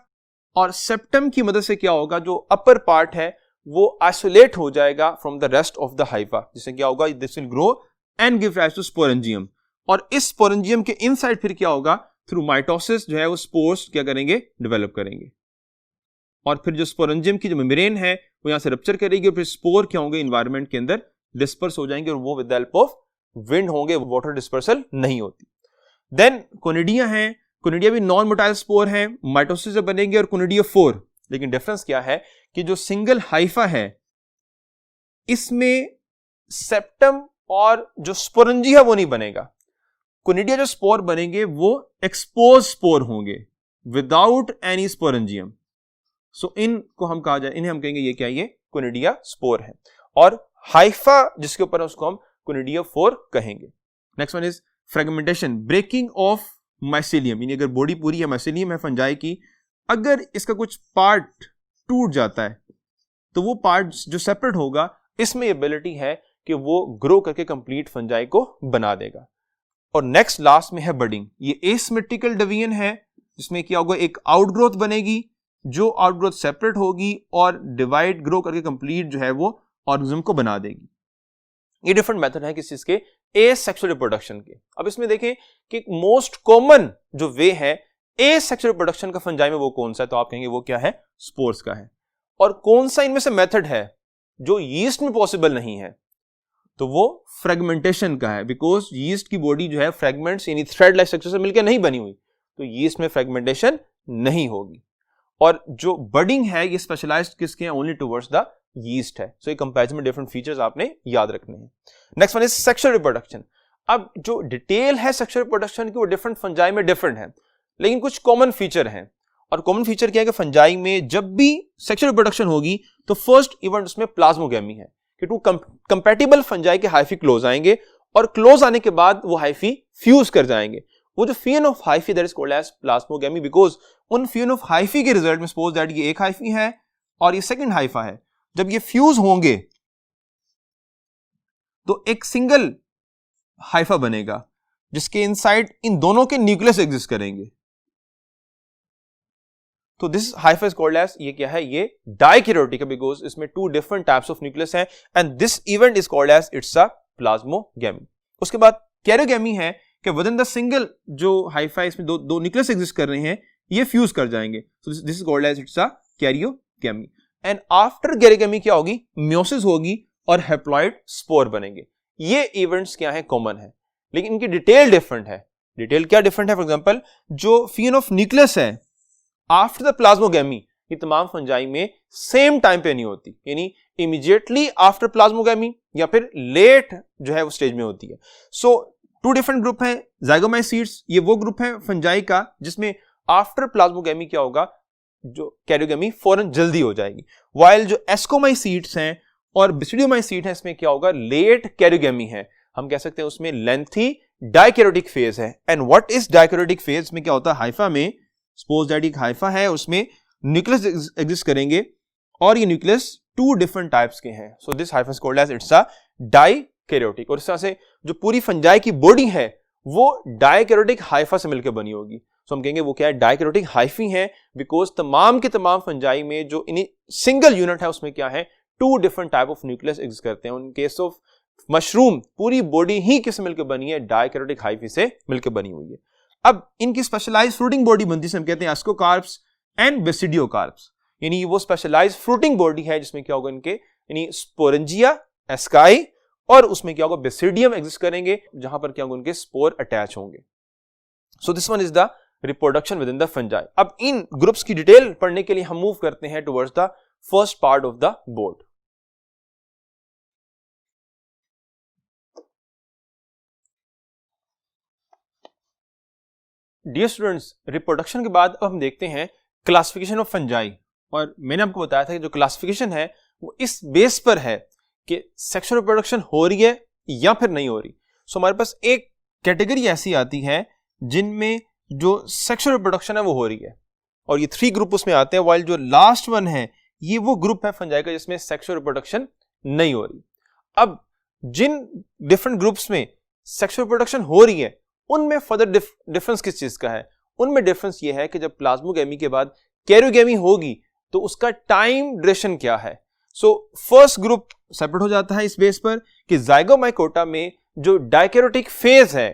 और सेप्टम की मदद से क्या होगा, जो अपर पार्ट है वो आइसोलेट हो जाएगा from the rest of the hypha, जिससे क्या होगा, this will grow and give rise to sporangium. और इस स्पोरेंजियम के इनसाइड फिर क्या होगा, थ्रू माइटोसिस जो है वो स्पोर्स क्या करेंगे, डेवलप करेंगे, और फिर जो स्पोरेंजियम की जो मेम्ब्रेन है वो यहां से रप्चर करेगी और फिर स्पोर क्या होंगे, एनवायरनमेंट के अंदर डिस्पर्स हो जाएंगे और वो with the help of wind होंगे, वाटर डिस्पर्सल नहीं होती। देन कोनिडिया है, कोनिडिया भी नॉन मोटाइल स्पोर है, माइटोसिस से बनेंगे और कोनिडियोफोर। लेकिन डिफरेंस क्या है कि जो सिंगल हाइफा है इसमें सेप्टम और जो स्पोरेंजिया वो नहीं बनेगा। कोनिडिया जो स्पोर बनेंगे वो एक्सपोज स्पोर होंगे विदाउट एनी स्पोरेंजियम। सो इनको हम कहा जाए, इन्हें हम कहेंगे ये क्या, ये कोनिडिया स्पोर है, और हाइफा जिसके ऊपर है उसको हम कोनिडियोफोर कहेंगे। Next one is fragmentation, breaking of mycelium, यानी अगर बॉडी पूरी है माइसीलियम है फंजाई की, अगर इसका कुछ पार्ट टूट जाता है तो वो पार्ट जो सेपरेट होगा इसमें एबिलिटी है कि वो ग्रो करके कंप्लीट फंजाई को बना देगा। और नेक्स्ट लास्ट में है बडिंग, ये एसिमेट्रिकल डिवीजन है जिसमें क्या होगा, एक आउटग्रोथ बनेगी जो आउटग्रोथ सेपरेट होगी और डिवाइड ग्रो करके कंप्लीट जो है वो ऑर्गेनिज्म को बना देगी। ये डिफरेंट मेथड है किस चीज के, एसेक्सुअल रिप्रोडक्शन के। अब इसमें देखें कि मोस्ट कॉमन जो वे है एसेक्सुअल रिप्रोडक्शन का फंजाई में वो कौन सा है, तो आप कहेंगे वो क्या है, स्पोर्स का है। और कौन सा इनमें से मेथड है जो यीस्ट में पॉसिबल नहीं है, तो वो फ्रेगमेंटेशन का है, बिकॉज यीस्ट की बॉडी जो है फ्रेगमेंट्स यानी थ्रेड लाइक स्ट्रक्चर से मिलकर नहीं बनी हुई, तो यीस्ट में फ्रेगमेंटेशन नहीं होगी। और जो बडिंग है ये स्पेशलाइज्ड किसके हैं, ओनली टुवर्ड्स द यीस्ट है। सो ये कंपैरिजन में डिफरेंट फीचर्स आपने याद रखने हैं। Next one is sexual reproduction. अब जो डिटेल है सेक्सुअल रिप्रोडक्शन की वो डिफरेंट फंजाई में डिफरेंट है, लेकिन कुछ कॉमन फीचर हैं। और कॉमन फीचर क्या है कि फंजाई में जब भी सेक्सुअल रिप्रोडक्शन होगी तो फर्स्ट इवेंट उसमें प्लाज्मोगेमी है कि टू कंपैटिबल फंजाई के हाइफी क्लोज आएंगे और क्लोज आने के बाद वो हाइफी फ्यूज कर जाएंगे। वो जो fusion of hyphae that is called as plasmogamy, because उन फियन ऑफ हाइफी के रिजल्ट में सपोज दैट ये एक हाइफी है और ये सेकंड हाइफा है, जब ये फ्यूज होंगे तो एक सिंगल हाइफा बनेगा जिसके इनसाइड इन दोनों के न्यूक्लियस एग्जिस्ट करेंगे। तो this hypha is called as, ये क्या है, ये डाइकैरियोटिक है बिकॉज इसमें two different types of nucleus हैं and this event is called as it's a plasmogamy. उसके बाद कैरियोगेमी है कि विद इन द सिंगल जो हाइफा इसमें दो न्यूक्लियस एग्जिस्ट कर रहे हैं, ये फ्यूज कर जाएंगे, so this is called as it's a karyogamy. And after karyogamy क्या होगी, मियोसिस होगी और हैप्लॉइड स्पोर बनेंगे। ये इवेंट्स क्या है, कॉमन है, लेकिन इनकी डिटेल डिफरेंट है। डिटेल क्या डिफरेंट है, फॉर एग्जांपल जो फियन ऑफ न्यूक्लियस है आफ्टर द प्लाज्मोगेमी, ये तमाम फंजाई में सेम टाइम पे नहीं होती, यानी इमीडिएटली आफ्टर प्लाज्मोगेमी या फिर लेट जो है वो स्टेज में होती है। सो टू डिफरेंट ग्रुप हैं। ज़ाइगोमाइसीट्स ये वो ग्रुप है फंजाई का जिसमें आफ्टर प्लाज्मोगेमी क्या होगा, जो कैरियोगेमी फौरन जल्दी हो जाएगी। वाइल जो एस्कोमाइसीट्स हैं और बेसिडियोमाइसीट है, इसमें क्या होगा, लेट कैरियोगेमी है। हम कह सकते हैं उसमें लेंथी डाइकैरियोटिक फेज है। And what is dikaryotic phase में क्या होता है, हाइफा में सपोज दैट एक हाइफा है, उसमें न्यूक्लियस एग्जिस्ट करेंगे और ये न्यूक्लियस टू डिफरेंट टाइप्स के हैं। So this hypha is called as it's a dikaryotic. और इस तरह से जो पूरी फंजाई की बॉडी है वो डाइकैरियोटिक हाइफा से मिलकर बनी होगी। सो हम कहेंगे वो क्या है, डाइकैरियोटिक हाइफी है, बिकॉज तमाम के तमाम फंजाई में जो इन सिंगल यूनिट है उसमें क्या है, two different type of nucleus exist करते हैं। इन केस ऑफ मशरूम पूरी बॉडी ही किससे मिलकर बनी है, डाइकैरियोटिक हाइफी से मिलकर बनी हुई है। अब इनकी स्पेशलाइज्ड फ्रूटिंग बॉडी बनती है, हम कहते हैं एस्कोकार्प्स एंड बेसिडियोकार्प्स, यानी वो स्पेशलाइज्ड फ्रूटिंग बॉडी है जिसमें क्या होगा, इनके यानी स्पोरेंजिया, एस्काई और उसमें क्या होगा, बेसिडियम एग्जिस्ट करेंगे, जहां पर क्या होगा, उनके स्पोर अटैच होंगे। So this one is the reproduction with in the fungi. अब इन ग्रुप्स की डिटेल पढ़ने के लिए हम मूव करते हैं towards the first part of the board. Dear students, reproduction के बाद अब हम देखते हैं क्लासिफिकेशन ऑफ फंजाई। और मैंने आपको बताया था कि जो क्लासिफिकेशन है वो इस बेस पर है कि सेक्सुअल रिप्रोडक्शन हो रही है या फिर नहीं हो रही। सो हमारे पास एक कैटेगरी ऐसी आती है जिनमें जो सेक्सुअल रिप्रोडक्शन है वो हो रही है, और ये 3 ग्रुप उसमें आते हैं। वाइल जो लास्ट वन है ये वो ग्रुप है फंजाई का जिसमें सेक्सुअल रिप्रोडक्शन नहीं हो रही। अब जिन डिफरेंट ग्रुप्स में सेक्सुअल रिप्रोडक्शन हो रही है उनमें फर्दर डिफरेंस किस चीज का है, उनमें डिफरेंस ये है कि जब प्लाज्मोगेमी के बाद कैरियोगेमी होगी तो उसका टाइम ड्यूरेशन क्या है। सो फर्स्ट ग्रुप सेपरेट हो जाता है इस बेस पर कि ज़ाइगोमाइकोटा में जो डाइकैरियोटिक फेज है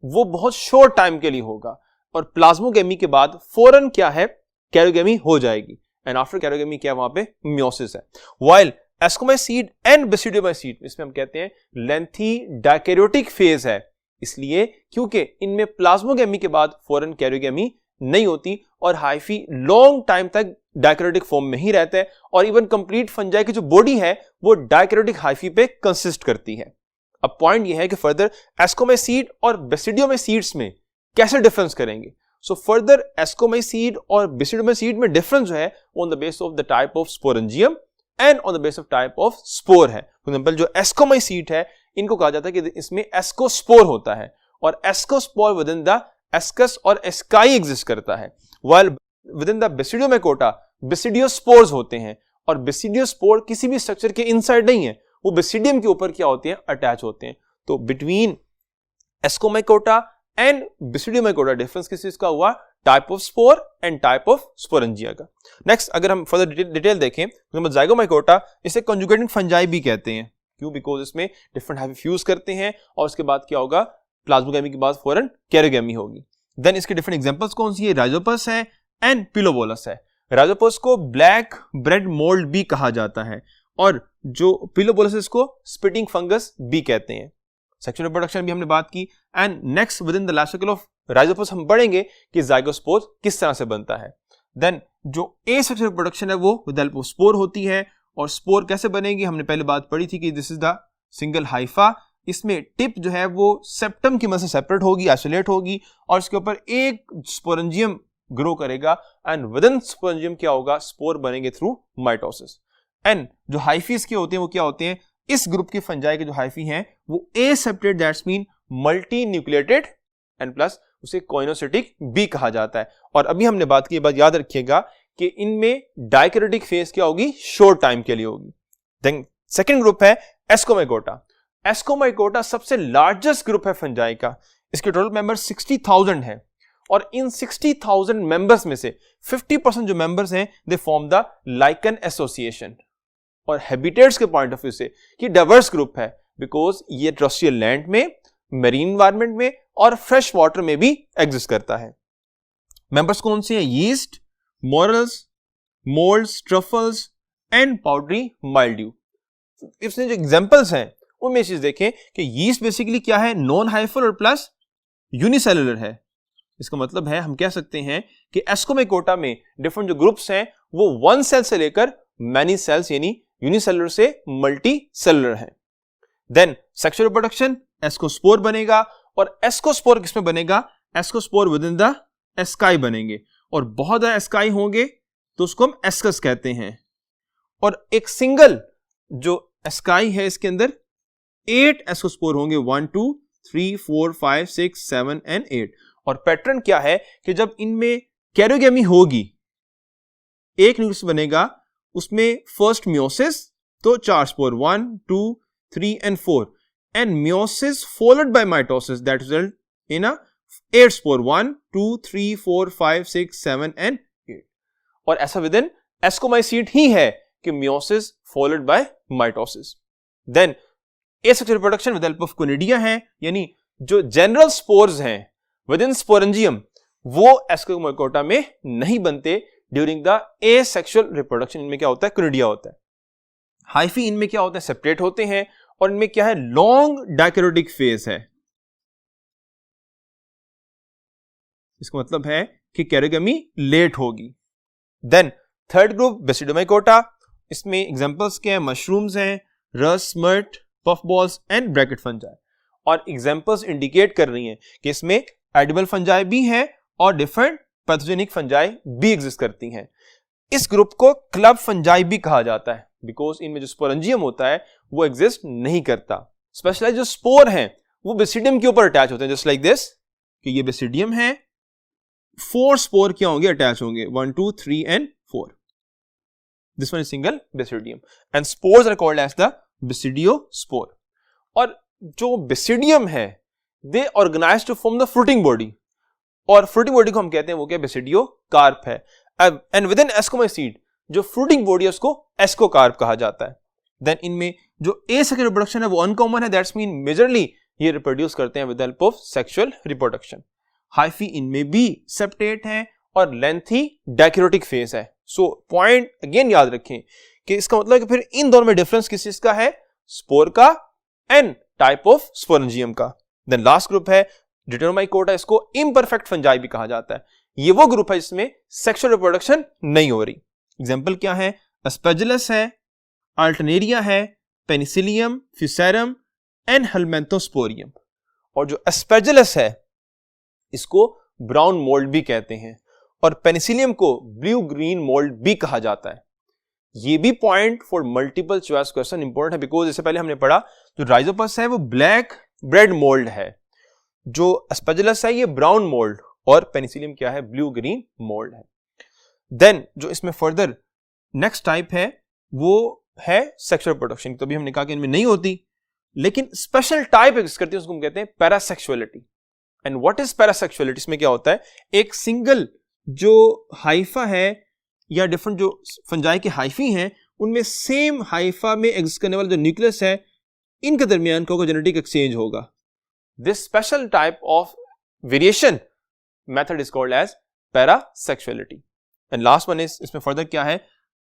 वो बहुत शॉर्ट टाइम के लिए होगा, और प्लाज्मोगेमी के बाद फौरन क्या है, कैरियोगेमी हो जाएगी। एंड आफ्टर कैरियोगेमी क्या है, वहां पे मियोसिस है। वाइल एस्कोमाइसीड एंड बेसिडियोमाइसीड, इसमें हम कहते हैं लेंथी डाइकैरियोटिक फेज है, इसलिए क्योंकि इनमें प्लाज्मोगेमी के बाद फौरन कैरियोगेमी नहीं होती और हाइफी लॉन्ग टाइम तक डाइकैरियोटिक फॉर्म में ही रहता है, और इवन कंप्लीट फंजाई की जो बॉडी है वो डाइकैरियोटिक हाइफी पे कंसिस्ट करती है। अब पॉइंट ये है कि फर्दर एस्कोमाइसीड और बेसिडियोमाइसीड्स में कैसे डिफरेंस करेंगे। सो फर्दर एस्कोमाइसीड और बेसिडियोमाइसीड में डिफरेंस जो है on the base of the type of sporangium and on the base of type of spore है। फॉर एग्जांपल जो एस्कोमाइसीड है इनको कहा जाता है कि इसमें एस्कोस्पोर होता है, और ascospore with in the ascus और एस्काई एग्जिस्ट करता है। While with in the Basidiomycota basidiospores होते हैं, और बेसिडियोस्पोर किसी भी स्ट्रक्चर के इनसाइड नहीं है, वो बेसिडियम के ऊपर क्या होते हैं, अटैच होते हैं। तो between Ascomycota and Basidiomycota difference किस चीज का हुआ, type of spore and type of sporangia का। नेक्स्ट अगर हम फर्दर डिटेल देखें तो ज़ाइगोमाइकोटा इसे कंजुगेटिंग फंजाई भी कहते हैं। क्यों, बिकॉज इसमें डिफरेंट हाइफी फ्यूज करते हैं और उसके बाद क्या होगा, प्लाज्मोगेमी के बाद फौरन कैरियोगेमी होगी। देन इसके डिफरेंट एग्जांपल्स कौन सी है, राइजोपस है एंड पिलोबोलस है। राइजोपस को ब्लैक ब्रेड मोल्ड भी कहा जाता है, और जो पिलोबोलस को स्पिटिंग फंगस भी कहते हैं। सेक्सुअल रिप्रोडक्शन भी हमने बात की। And next with in the life cycle of Rhizopus हम बढ़ेंगे कि ज़ाइगोस्पोर किस तरह से बनता है। देन जो एसेक्सुअल रिप्रोडक्शन है वो विद हेल्प ऑफ स्पोर होती है, और स्पोर कैसे बनेगी, हमने पहले बात पढ़ी थी कि this is the single Haifa. इसमें टिप जो है वो सेप्टम की मदद से सेपरेट होगी, आइसोलेट होगी, और इसके ऊपर एक स्पोरेंजियम ग्रो करेगा, एंड विद इन स्पोरेंजियम क्या होगा, स्पोर बनेंगे थ्रू माइटोसिस। एंड जो हाइफीज के होते हैं वो क्या होते हैं, इस ग्रुप के फंजाई के जो हाइफी हैं वो एसेप्टेड, that's mean multi nucleated, and plus उसे कोइनोसिटिक भी कहा जाता है। और अभी हमने बात की, बात याद रखिएगा कि इनमें डाइकैरियोटिक फेज क्या होगी, शॉर्ट टाइम के लिए होगी। देन सेकंड ग्रुप है एस्कोमाइकोटा। एस्कोमाइकोटा सबसे लार्जेस्ट ग्रुप है फंजाई का। इसके टोटल मेंबर 60,000 है, और इन 60,000 मेंबर्स में से 50% जो मेंबर्स हैं they form the lichen association. और हैबिटेट्स के पॉइंट ऑफ व्यू से ये डाइवर्स ग्रुप है, बिकॉज ये टर्रेस्ट्रियल लैंड में, मेरीन एनवायरनमेंट में और फ्रेश वाटर में भी एग्जिस्ट करता है। मेंबर्स कौन से हैं, yeast, morals, moulds, truffles and powdery mildew. इसमें जो एग्जांपल्स हैं उनमें चीज देखें कि यीस्ट बेसिकली क्या है, नॉन हाइफल और प्लस यूनिसेलुलर है। इसका मतलब है हम कह सकते हैं कि एस्कोमाइकोटा में डिफरेंट जो ग्रुप्स हैं वो 1 सेल से लेकर मैनी सेल्स यानी यूनिसेलुलर से मल्टी सेलुलर हैं। देन सेक्सुअल रिप्रोडक्शन, एस्कोस्पोर बनेगा, और एस्कोस्पोर किसमें बनेगा? Ascospore with in the ASCII बनेंगे, और बहुत ज्यादा एस्काई होंगे तो उसको हम एस्कस कहते हैं। और एक सिंगल जो एस्काई है इसके अंदर 8 एस्कोस्पोर होंगे, 1 2 3 4 5 6 7 एंड 8। और पैटर्न क्या है कि जब इनमें कैरियोगेमी होगी, एक न्यूक्लियस बनेगा, उसमें फर्स्ट मियोसिस, तो 4 spore 1 2 3 and 4, and meiosis followed by mitosis that result in a 8 spore 1 2 3 4 5 6 7 and 8। और ऐसा विद इन एस्कोमाइसीट ही है कि meiosis followed by mitosis. Then asexual reproduction with help of conidia है, यानी जो जनरल स्पोर्स हैं विद इन स्पोरेंजियम वो एस्कोमाइकोटा में नहीं बनते ड्यूरिंग द एसेक्सुअल रिप्रोडक्शन। इनमें क्या होता है? कोनिडिया होता है। हाइफी इनमें क्या होता है? सेपरेट होते हैं, और इनमें क्या है? लॉन्ग डायकैरियोटिक फेज है। इसका मतलब है कि कैरियोगेमी लेट होगी। देन थर्ड ग्रुप बेसिडोमाइकोटा, इसमें एग्जांपल्स क्या है? मशरूम्स हैं, रस, स्मर्ट, puff balls and bracket fungi. और एग्जांपल्स इंडिकेट कर रही हैं कि इसमें एडिबल फंजाई भी है और डिफरेंट पैथोजेनिक फंजाई भी एग्जिस्ट करती हैं। इस ग्रुप को क्लब फंजाई भी कहा जाता है, बिकॉज इनमें जो स्पोरेंजियम होता है वो एग्जिस्ट नहीं करता। स्पेशलाइज जो स्पोर हैं वो बेसिडियम के ऊपर अटैच होते हैं, जस्ट लाइक दिस, कि ये बेसिडियम है, 4 स्पोर क्या होंगे? अटैच होंगे, 1 2 3 and 4। This one is single basidium and spores are called as the basidiospore. और जो बेसिडियम है they organise to form the fruiting body, और फ्रूटिंग बॉडी को हम कहते हैं वो क्या? बेसिडियोकार्प है। एंड विद इन एस्कोमाइसीट जो फ्रूटिंग बॉडी है उसको एस्कोकार्प कहा जाता है। देन इनमें जो एसेक्सुअल रिप्रोडक्शन है वो अनकॉमन है, दैट्स मीन मेजरली ये रिप्रोड्यूस करते हैं with help of sexual reproduction. Hyphae इनमें भी सेपरेट है और लेंथी डायकैरियोटिक फेज है। सो पॉइंट अगेन याद रखें कि इसका मतलब है कि फिर इन दोनों में डिफरेंस किस चीज का है? स्पोर का एंड टाइप ऑफ स्पोरेंजियम का। देन लास्ट ग्रुप है डिटरमाइकोटा, इसको इम्परफेक्ट फंजाई भी कहा जाता है। ये वो ग्रुप है जिसमें सेक्सुअल रिप्रोडक्शन नहीं हो रही। एग्जांपल क्या है? अस्पेजिलस है, अल्टरनेरिया है, पेनिसिलियम, फ्यूसेरम एंड हेलमेंथोस्पोरियम। और जो अस्पेजिलस है इसको ब्राउन मोल्ड भी कहते हैं, और पेनिसिलियम को ब्लू ग्रीन मोल्ड भी कहा जाता है। ये भी point for multiple choice question important है, बिकॉज इससे पहले हमने पढ़ा जो राइजोपस है वो ब्लैक ब्रेड मोल्ड है, जो अस्पेजिलस है ये ब्राउन मोल्ड, और पेनिसिलियम क्या है? ब्लू ग्रीन मोल्ड है। देन जो इसमें फर्दर नेक्स्ट टाइप है वो है सेक्सुअल रिप्रोडक्शन। तो अभी हमने कहा कि इनमें नहीं होती, लेकिन स्पेशल टाइप एग्जिस्ट करती है, उसको हम कहते हैं parasexuality. And what is parasexuality? इसमें क्या होता है? एक सिंगल जो हाइफा है या डिफरेंट जो फंजाई के हाइफी हैं उनमें सेम हाइफा में एग्जिस्ट करने वाला जो न्यूक्लियस है इनके दरमियान का जेनेटिक एक्सचेंज होगा। This special type of variation method is called as parasexuality. And last one is, इसमें फर्दर क्या है?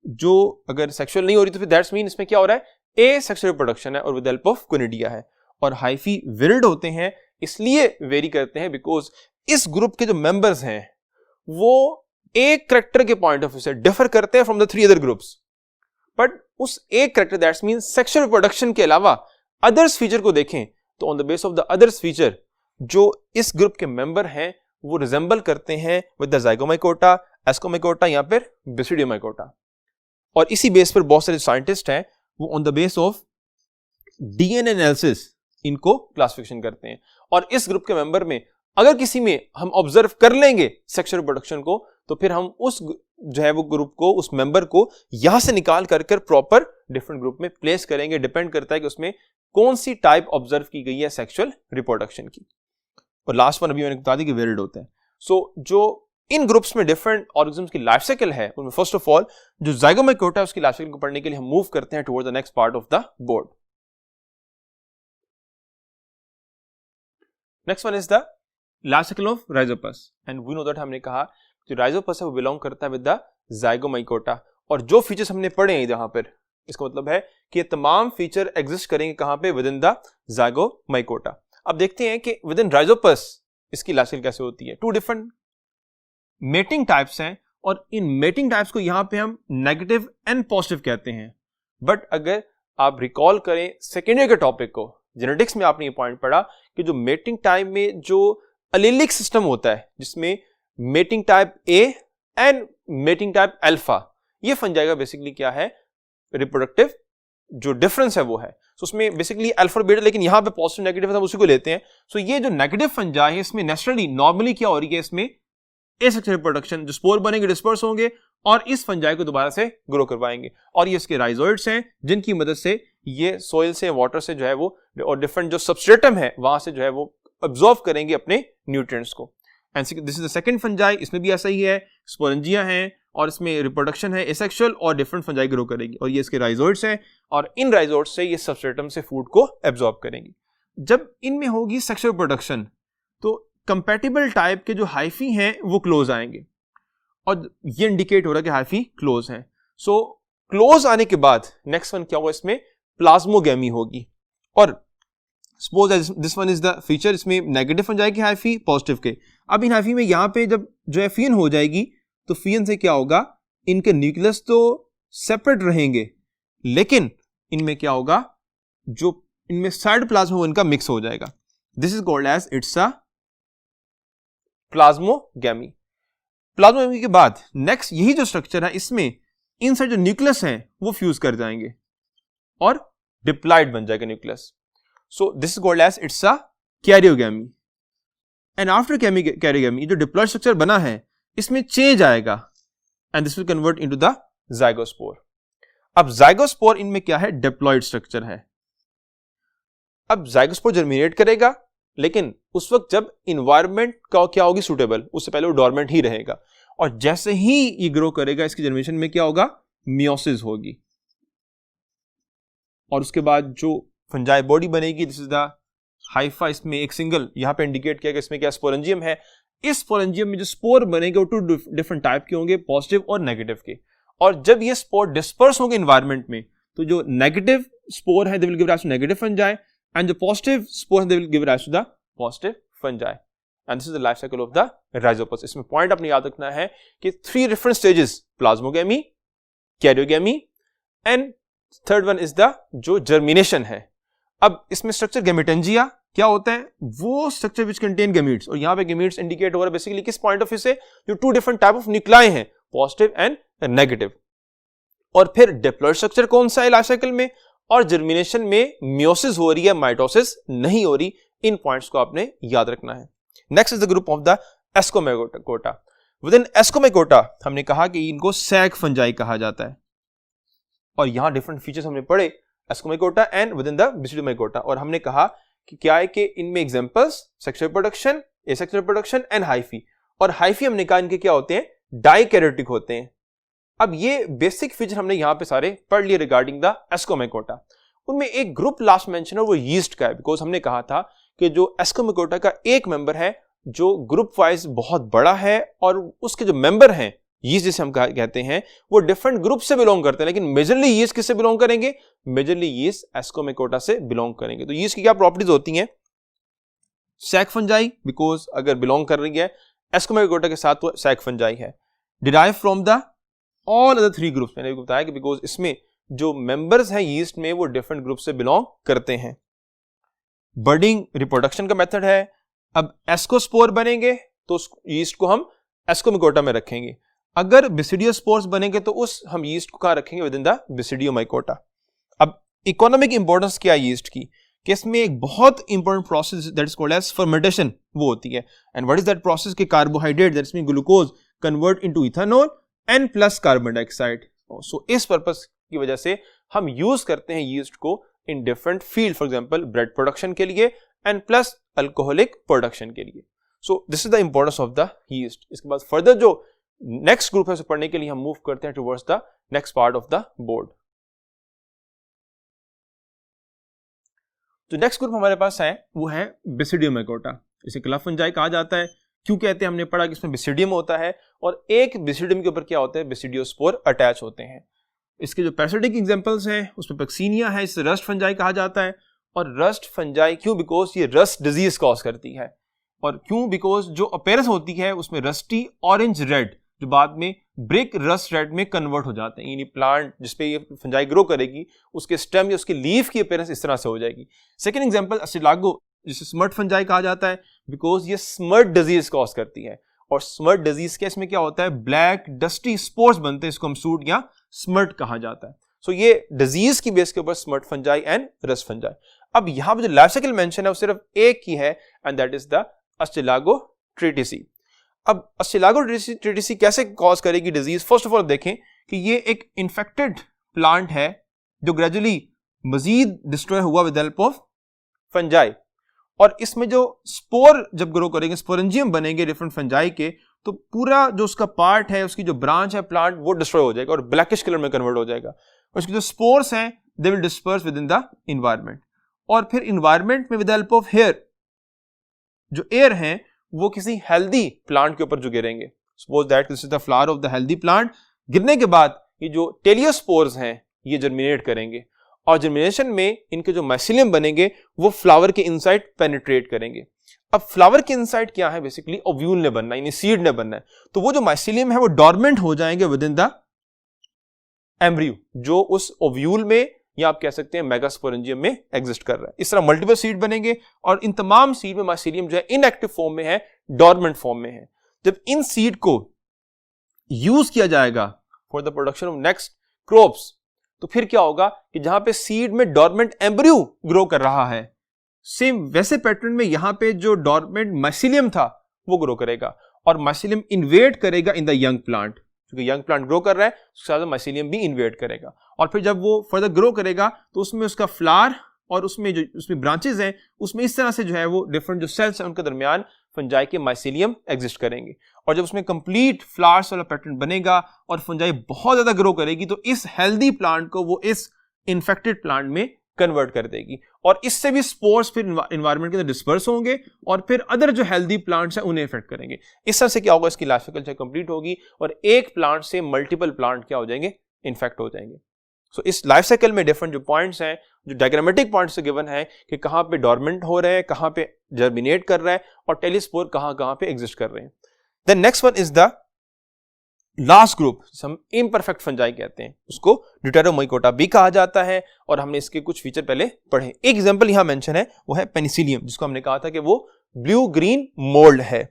जो अगर सेक्सुअल नहीं हो रही तो फिर दैट्स मीन इसमें क्या हो रहा है? एसेक्सुअल रिप्रोडक्शन है और विद हेल्प ऑफ कोनिडिया है। और हाइफी विरिड होते हैं, इसलिए वेरी करते हैं बिकॉज इस ग्रुप के जो मेंबर्स हैं वो एक कैरेक्टर के पॉइंट ऑफ व्यू से डिफर करते हैं from the 3 other groups, but उस एक character that's mean sexual reproduction के अलावा अदर्स फीचर को देखें तो on the base of the others feature जो इस ग्रुप के मेंबर हैं वो रिजेंबल करते हैं विद द ज़ाइगोमाइकोटा, एस्कोमाइकोटा या फिर बेसिडियोमाइकोटा। और इसी बेस पर बहुत सारे साइंटिस्ट हैं वो on the base of DNA analysis इनको क्लासिफिकेशन करते हैं। और इस ग्रुप के मेंबर में अगर किसी में हम ऑब्जर्व कर लेंगे सेक्सुअल रिप्रोडक्शन को तो फिर हम उस जो है वो ग्रुप को, उस मेंबर को यहां से निकाल कर प्रॉपर डिफरेंट ग्रुप में प्लेस करेंगे। डिपेंड करता है कि उसमें कौन सी टाइप ऑब्जर्व की गई है सेक्सुअल रिप्रोडक्शन की। और लास्ट वन अभी मैंने बता दी कि वेरिड होते हैं। सो जो इन ग्रुप्स में डिफरेंट ऑर्गेनिज्म्स की लाइफ साइकिल है उनमें फर्स्ट ऑफ ऑल जो ज़ाइगोमाइकोटा है उसकी लाइफ साइकिल को पढ़ने के लिए हम मूव करते हैं toward the next part of the board. Next one is the life cycle of rhizopus and we know that हमने कहा जो राइजोपस है वो बिलोंग करता है विद द ज़ाइगोमाइकोटा। और जो फीचर्स हमने पढ़े हैं यहाँ पर इसका मतलब है कि ये तमाम फीचर एग्जिस्ट करेंगे कहां पे? Within the Zygomycota. अब देखते हैं कि विद इन राइजोपस इसकी लाइफ साइकिल कैसे होती है। 2 डिफरेंट मेटिंग टाइप्स हैं और इन मेटिंग टाइप्स को यहां पे हम नेगेटिव एंड पॉजिटिव कहते हैं। बट अगर आप रिकॉल करें सेकेंड ईयर के टॉपिक को, जेनेटिक्स में आपने ये पॉइंट पढ़ा कि जो मेटिंग टाइम में जो अलीलिक सिस्टम होता है, जिसमें mating type A and mating type alpha, ये फंजाई का बेसिकली क्या है, रिप्रोडक्टिव जो डिफरेंस है वो है। सो उसमें बेसिकली अल्फा और बीटा, लेकिन यहाँ पे पॉजिटिव नेगेटिव है, हम उसी को लेते हैं। सो ये जो नेगेटिव फंजाई है इसमें नेचुरली नॉर्मली क्या हो रही है, इसमें एसेक्सुअल रिप्रोडक्शन, जो स्पोर बनेंगे डिस्पर्स होंगे और इस फंजाई को दोबारा से ग्रो करवाएंगे, और ये इसके राइजोइड्स हैं जिनकी मदद से ये सोइल से, वाटर से जो है वो, और डिफरेंट जो सबस्ट्रेटम है वहां से जो है वो अब्सॉर्ब करेंगे अपने न्यूट्रिएंट्स को। And this is the second fungi, इसमें भी ऐसा ही है, स्पोरेंजिया हैं और इसमें रिप्रोडक्शन है एसेक्सुअल और डिफरेंट फंजाई ग्रो करेगी, और ये इसके राइजोइड्स हैं और इन राइजोइड्स से ये सबस्ट्रेटम से फूड को एब्सॉर्ब करेंगी। जब इनमें होगी सेक्सुअल प्रोडक्शन तो कंपैटिबल टाइप के जो हाइफी हैं वो क्लोज आएंगे, और ये इंडिकेट हो रहा है कि हाइफी क्लोज हैं। सो क्लोज आने के बाद नेक्स्ट वन क्या होगा, इसमें प्लाज्मोगैमी होगी, और suppose this one is the feature, इसमें नेगेटिव फंजाई की हाइफी, पॉजिटिव के। अब इन हाइफी में यहाँ पे जब जो है फियन हो जाएगी तो फियन से क्या होगा, इनके न्यूक्लियस तो सेपरेट रहेंगे, लेकिन इनमें क्या होगा, जो इनमें साइटोप्लाज्म हो इनका मिक्स हो जाएगा। This is called as it's a plasmogamy. Plasmogamy के बाद नेक्स्ट यही जो स्ट्रक्चर है, इसमें इनसाइड जो न्यूक्लियस हैं वो फ्यूज कर जाएंगे और डिप्लॉइड बन जाएगा nucleus. So this is called as it's a karyogamy. And after karyogamy जो डिप्लॉइड स्ट्रक्चर बना है इसमें चेंज आएगा and this will convert into the zygospore. अब जाइगोस्पोर इनमें क्या है, डिप्लॉइड स्ट्रक्चर है। अब जाइगोस्पोर जर्मिनेट करेगा, लेकिन उस वक्त जब इन्वायरमेंट का क्या होगी सूटेबल, उससे पहले वो डोरमेंट ही रहेगा, और जैसे ही ये ग्रो करेगा इसकी जर्मिनेशन में क्या होगा, मियोसिस होगी, और उसके बाद जो फंजाई बॉडी बनेगी, दिस इज द हाइफा। इसमें एक सिंगल यहाँ पे इंडिकेट किया कि इसमें क्या स्पोरेंजियम है। इस स्पोरेंजियम में जो स्पोर बनेंगे वो 2 डिफरेंट टाइप के होंगे, पॉजिटिव और नेगेटिव के, और जब ये स्पोर डिस्पर्स होंगे एनवायरनमेंट में तो जो नेगेटिव स्पोर है they will give rise to negative fungi, and जो पॉजिटिव स्पोर है they will give rise to the positive fungi, and this is the life cycle of the rhizopus. इसमें point आपने याद रखना है कि 3 different stages, plasmogamy, karyogamy and third one is the जो germination है। अब इसमें स्ट्रक्चर गैमेटेंजिया क्या होता है, वो स्ट्रक्चर विच कंटेन गैमीट्स, और यहाँ पे गैमीट्स इंडिकेट हो रहा है बेसिकली किस पॉइंट ऑफ व्यू से, जो 2 डिफरेंट टाइप ऑफ न्यूक्लाई हैं, पॉजिटिव एंड नेगेटिव। और फिर डिप्लॉइड स्ट्रक्चर कौन सा है लाइफ साइकिल में, और जर्मिनेशन में मियोसिस हो रही है, माइटोसिस नहीं हो रही। इन पॉइंट्स को आपने याद रखना है। Next is the group of the Ascomycota. Within Ascomycota हमने कहा कि इनको सैक फंजाई कहा जाता है, और यहां डिफरेंट फीचर्स हमने पढ़े, एस्कोमेगोटा एंड विद इन द बेसिडियोमेगोटा, और हमने कहा कि क्या है कि इनमें examples sexual reproduction, asexual reproduction and hyphae, और हाइफी हमने कहा इनके क्या होते हैं, डाइकैरियोटिक होते हैं। अब ये बेसिक फीचर हमने यहां पे सारे पढ़ लिए रिगार्डिंग द एस्कोमेगोटा। उनमें एक ग्रुप लास्ट मेंशन है वो यीस्ट का है, बिकॉज हमने कहा था कि जो एस्कोमेगोटा का एक मेंबर है जो ग्रुप वाइज बहुत बड़ा है, और उसके जो मेंबर हैं यीस्ट जिसे हम कहते हैं वो डिफरेंट ग्रुप से बिलोंग करते हैं, लेकिन मेजरली यीस्ट किससे बिलोंग करेंगे, मेजरली यीस्ट एस्कोमेगोटा से बिलोंग करेंगे। तो यीस्ट की क्या प्रॉपर्टीज होती हैं, सैक फंजाई, बिकॉज अगर बिलोंग कर रही है एस्कोमेगोटा के साथ तो सैक फंजाई है। Derive from the all other 3 groups, मैंने बताया कि बिकॉज इसमें जो मेंबर्स हैं यीस्ट में वो डिफरेंट ग्रुप से बिलोंग करते हैं। बर्डिंग रिप्रोडक्शन का मेथड है। अब एस्कोस्पोर बनेंगे तो यीस्ट को हम एस्कोमेगोटा में रखेंगे, अगर बेसिडियोस्पोर्स बनेंगे तो उस हम यीस्ट को कहां रखेंगे, विद इन द बेसिडियोमाइकोटा। अब इकोनॉमिक इंपॉर्टेंस क्या है यीस्ट की, कि इसमें एक बहुत important process that is called as fermentation वो होती है। And what is that process, के carbohydrate that mean glucose convert into ethanol and plus carbon dioxide. So इस पर्पस की वजह से हम यूज करते हैं यीस्ट को in different field, for example bread production के लिए एंड प्लस अल्कोहलिक प्रोडक्शन के लिए। सो this is the importance of the yeast. इसके बाद फर्दर जो नेक्स्ट ग्रुप है उसे पढ़ने के लिए हम मूव करते हैं towards the next part of the board. जो नेक्स्ट ग्रुप हमारे पास है वो है बेसिडियोमाइकोटा। इसे क्लब फंजाई कहा जाता है। क्यों कहते हैं, हमने पढ़ा कि इसमें बेसिडियम होता है और एक बेसिडियम के ऊपर क्या होता है, बेसिडियोस्पोर अटैच होते हैं। इसके जो पैरासिटिक एग्जांपल्स हैं उसमें पैक्सीनिया है, इसे रस्ट फंजाई कहा जाता है। और रस्ट फंजाई क्यों, बिकॉज ये रस्ट डिजीज कॉज करती है। और क्यों, बिकॉज जो अपीयरेंस होती है उसमें रस्टी ऑरेंज रेड जो बाद में ब्रिक रस्ट रेड में कन्वर्ट हो जाते हैं। यानी प्लांट जिसपे ये फंजाई ग्रो करेगी उसके स्टेम या उसकी लीफ की अपीयरेंस इस तरह से हो जाएगी। सेकेंड एग्जाम्पल अस्टिलागो, जिसे स्मर्ट फंजाई कहा जाता है बिकॉज ये स्मर्ट डिजीज कॉज करती है। और स्मर्ट डिजीज के इसमें क्या होता है, ब्लैक डस्टी स्पोर्स बनते हैं, इसको हम सूट या स्मर्ट कहा जाता है। सो ये डिजीज की बेस के ऊपर स्मर्ट फंजाई एंड रस्ट फंजाई। अब यहां पर जो लाइफ साइकिल मेंशन है वो सिर्फ एक ही है and that is the Ustilago ट्रिटिसी। अब अस्टिलागो ट्रिटिसी कैसे कॉज करेगी डिजीज? फर्स्ट ऑफ ऑल देखें कि ये एक इन्फेक्टेड प्लांट है जो ग्रेजुअली मजीद डिस्ट्रॉय हुआ विद हेल्प ऑफ फंजाई, और इसमें जो स्पोर जब ग्रो करेंगे, स्पोरेंजियम बनेंगे डिफरेंट फंजाई के, तो पूरा जो उसका पार्ट है, उसकी जो ब्रांच है प्लांट, वो डिस्ट्रॉय हो जाएगा और ब्लैकिश कलर में कन्वर्ट हो जाएगा। और उसके जो स्पोर्स हैं they will disperse with in the environment, और फिर इन्वायरमेंट में विद हेल्प ऑफ एयर, जो एयर है वो किसी हेल्दी प्लांट के ऊपर जो गिरेंगे, suppose that this is the flower of the healthy plant, गिरने के बाद ये जो टेलियोस्पोर्स हैं ये जर्मिनेट करेंगे, और जर्मिनेशन में इनके जो माइसिलियम बनेंगे वो फ्लावर के इनसाइड पेनिट्रेट करेंगे। अब फ्लावर के इनसाइड क्या है, बेसिकली ओव्यूल ने बनना है, यानी सीड ने बनना है, तो वो जो माइसिलियम है वो डॉर्मेंट हो जाएंगे विद इन द एम्ब्रियो, जो उस ओव्यूल में या आप कह सकते हैं मेगास्पोरेंजियम में एग्जिस्ट कर रहा है। इस तरह मल्टीपल सीड बनेंगे और इन तमाम सीड में माइसिलियम जो है इनएक्टिव फॉर्म में है, डॉर्मेंट फॉर्म में है। जब इन सीड को यूज किया जाएगा for the production of next crops, तो फिर क्या होगा कि जहां पे सीड में डॉर्मेंट एम्ब्रियो ग्रो कर रहा है, सेम वैसे पैटर्न में यहां पे जो डॉर्मेंट माइसिलियम था वो ग्रो करेगा, और माइसिलियम इन्वेड करेगा इन द यंग प्लांट, क्योंकि यंग प्लांट ग्रो कर रहा है उसके साथ माइसिलियम भी इन्वेड करेगा, और फिर जब वो फर्दर ग्रो करेगा तो उसमें उसका फ्लावर और उसमें जो उसमें ब्रांचेस हैं उसमें इस तरह से जो है वो डिफरेंट जो सेल्स हैं उनके दरमियान फंजाई के माइसिलियम एग्जिस्ट करेंगे, और जब उसमें कंप्लीट फ्लावर्स वाला पैटर्न बनेगा और फंजाई बहुत ज्यादा ग्रो करेगी तो इस हेल्दी प्लांट को वो इस इन्फेक्टेड प्लांट में कन्वर्ट कर देगी, और इससे भी स्पोर्स फिर एनवायरनमेंट के अंदर डिस्पर्स होंगे और फिर अदर जो हेल्दी प्लांट्स हैं उन्हें इफेक्ट करेंगे। इस तरह से क्या होगा, इसकी लाइफ साइकिल कंप्लीट होगी और एक प्लांट से मल्टीपल प्लांट क्या हो जाएंगे, इन्फेक्ट हो जाएंगे। सो इस लाइफ साइकिल में डिफरेंट जो पॉइंट्स हैं, जो डायग्रामेटिक पॉइंट्स से गिवन है कि कहां पे डॉर्मेंट हो रहे हैं, कहां पे जर्मिनेट कर रहा है, और टेलिस्पोर कहां पे एग्जिस्ट कर रहे हैं। Then next one is the last group, हम इम्परफेक्ट फंजाई कहते हैं, उसको ड्यूटेरोमाइकोटा भी कहा जाता है, और हमने इसके कुछ फीचर पहले पढ़े। एक एग्जांपल यहां मेंशन है वो है पेनिसिलियम, जिसको हमने कहा था कि वो ब्लू ग्रीन मोल्ड है।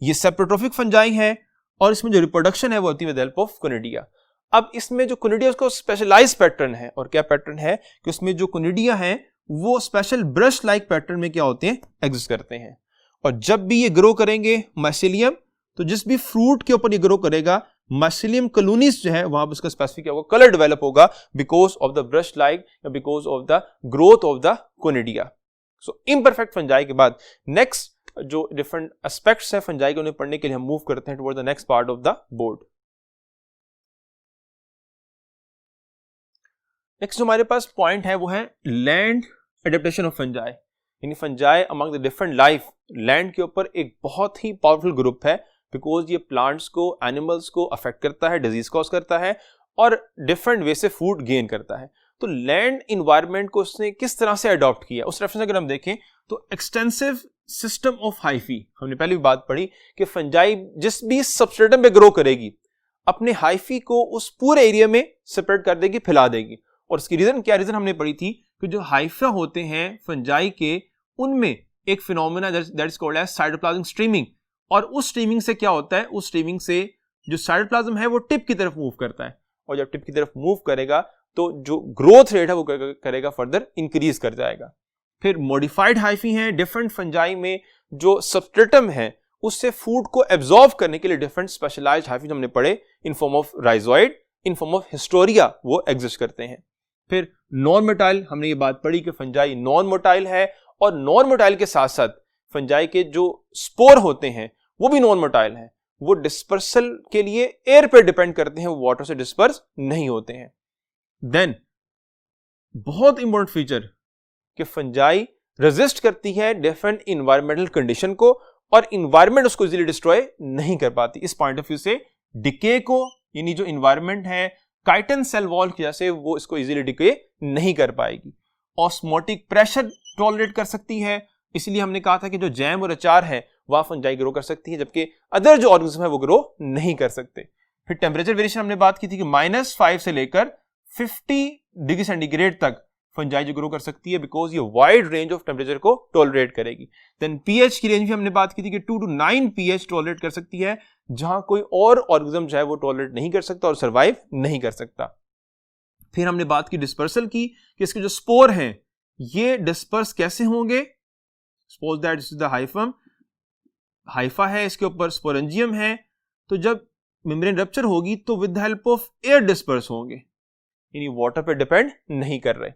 ये सेप्रोट्रोफिक फंजाई है और इसमें जो रिप्रोडक्शन है वो होती है विद हेल्प ऑफ कोनिडिया। अब इसमें जो कोनिडिया उसको स्पेशलाइज पैटर्न है, और क्या पैटर्न है कि उसमें जो कोनिडिया है वो स्पेशल ब्रश लाइक पैटर्न में क्या होते हैं, एग्जिस्ट करते हैं, और जब भी ये ग्रो करेंगे माइसिलियम, तो जिस भी फ्रूट के ऊपर ये ग्रो करेगा माइसिलियम कॉलोनीज जो है वहां पर उसका स्पेसिफिक क्या होगा, कलर डेवलप होगा because of the brush like या because of the growth of the conidia. So imperfect fungi के बाद नेक्स्ट जो डिफरेंट एस्पेक्ट्स है फंजाई के उन्हें पढ़ने के लिए हम मूव करते हैं toward the next part of the board. Next जो हमारे पास पॉइंट है वो है लैंड एडेप्टेशन ऑफ फंजाई, यानी fungi among the different life, land के ऊपर एक बहुत ही पावरफुल ग्रुप है बिकॉज ये प्लांट्स को, एनिमल्स को अफेक्ट करता है, डिजीज कॉज करता है और डिफरेंट वे से फूड गेन करता है। तो लैंड इन्वायरमेंट को उसने किस तरह से अडॉप्ट किया, उस रेफरेंस अगर हम देखें तो एक्सटेंसिव सिस्टम ऑफ हाइफी, हमने पहले भी बात पढ़ी कि फंजाई जिस भी सबस्ट्रेटम पे ग्रो करेगी अपने हाइफी को उस पूरे एरिया में सेपरेट कर देगी, फैला देगी, और इसकी रीजन क्या, रीजन हमने पढ़ी थी कि जो हाइफा होते हैं फंजाई के उनमें एक phenomena that is called as cytoplasmic streaming, और उस स्ट्रीमिंग से क्या होता है, उस स्ट्रीमिंग से जो साइटोप्लाज्म है वो टिप की तरफ मूव करता है, और जब टिप की तरफ मूव करेगा तो जो ग्रोथ रेट है वो करेगा फर्दर इंक्रीज कर जाएगा। फिर मॉडिफाइड हाइफी हैं, डिफरेंट फंजाई में जो सबस्ट्रेटम है उससे फूड को एब्जॉर्ब करने के लिए डिफरेंट स्पेशलाइज्ड हाइफी हमने पढ़े in form of rhizoid, in form of Historia वो एग्जिस्ट करते हैं। फिर नॉन मोटाइल, हमने ये बात पढ़ी कि फंजाई नॉन मोटाइल है, और नॉन मोटाइल के साथ साथ फंजाई के जो स्पोर होते हैं वो भी नॉन मोटाइल हैं, वो डिस्पर्सल के लिए एयर पे डिपेंड करते हैं, वो वाटर से डिस्पर्स नहीं होते हैं। देन बहुत इंपॉर्टेंट फीचर कि फंजाई रेजिस्ट करती है डिफरेंट इन्वायरमेंटल कंडीशन को, और इन्वायरमेंट उसको इजीली डिस्ट्रॉय नहीं कर पाती। इस पॉइंट ऑफ व्यू से डिके को, यानी जो इन्वायरमेंट है काइटन सेल वॉल की वजह से वो इसको इजीली डिके नहीं कर पाएगी। ऑस्मोटिक प्रेशर टॉलरेट कर सकती है, इसलिए हमने कहा था कि जो जैम और अचार है वहां फंजाई ग्रो कर सकती है, जबकि अदर जो ऑर्गेनिज्म है वो ग्रो नहीं कर सकते। फिर टेम्परेचर वेरिएशन हमने बात की थी कि -5 से लेकर 50 डिग्री सेंटीग्रेड तक फंजाई जो ग्रो कर सकती है, बिकॉज ये वाइड रेंज ऑफ टेम्परेचर को टॉलरेट करेगी। देन पीएच की रेंज भी हमने बात की थी कि 2 to 9 पीएच टॉलरेट कर सकती है, जहां कोई और ऑर्गेनिज्म जो है वो टॉलरेट नहीं कर सकता और सर्वाइव नहीं कर सकता। फिर हमने बात की डिस्पर्सल की कि इसके जो स्पोर हैं ये डिस्पर्स कैसे होंगे। Suppose that this is the hyphum, hypha है, इसके ऊपर स्पोरेंजियम है, तो जब मेम्ब्रेन रप्चर होगी तो with the help of air disperse होंगे, यानी वाटर पे डिपेंड नहीं कर रहे।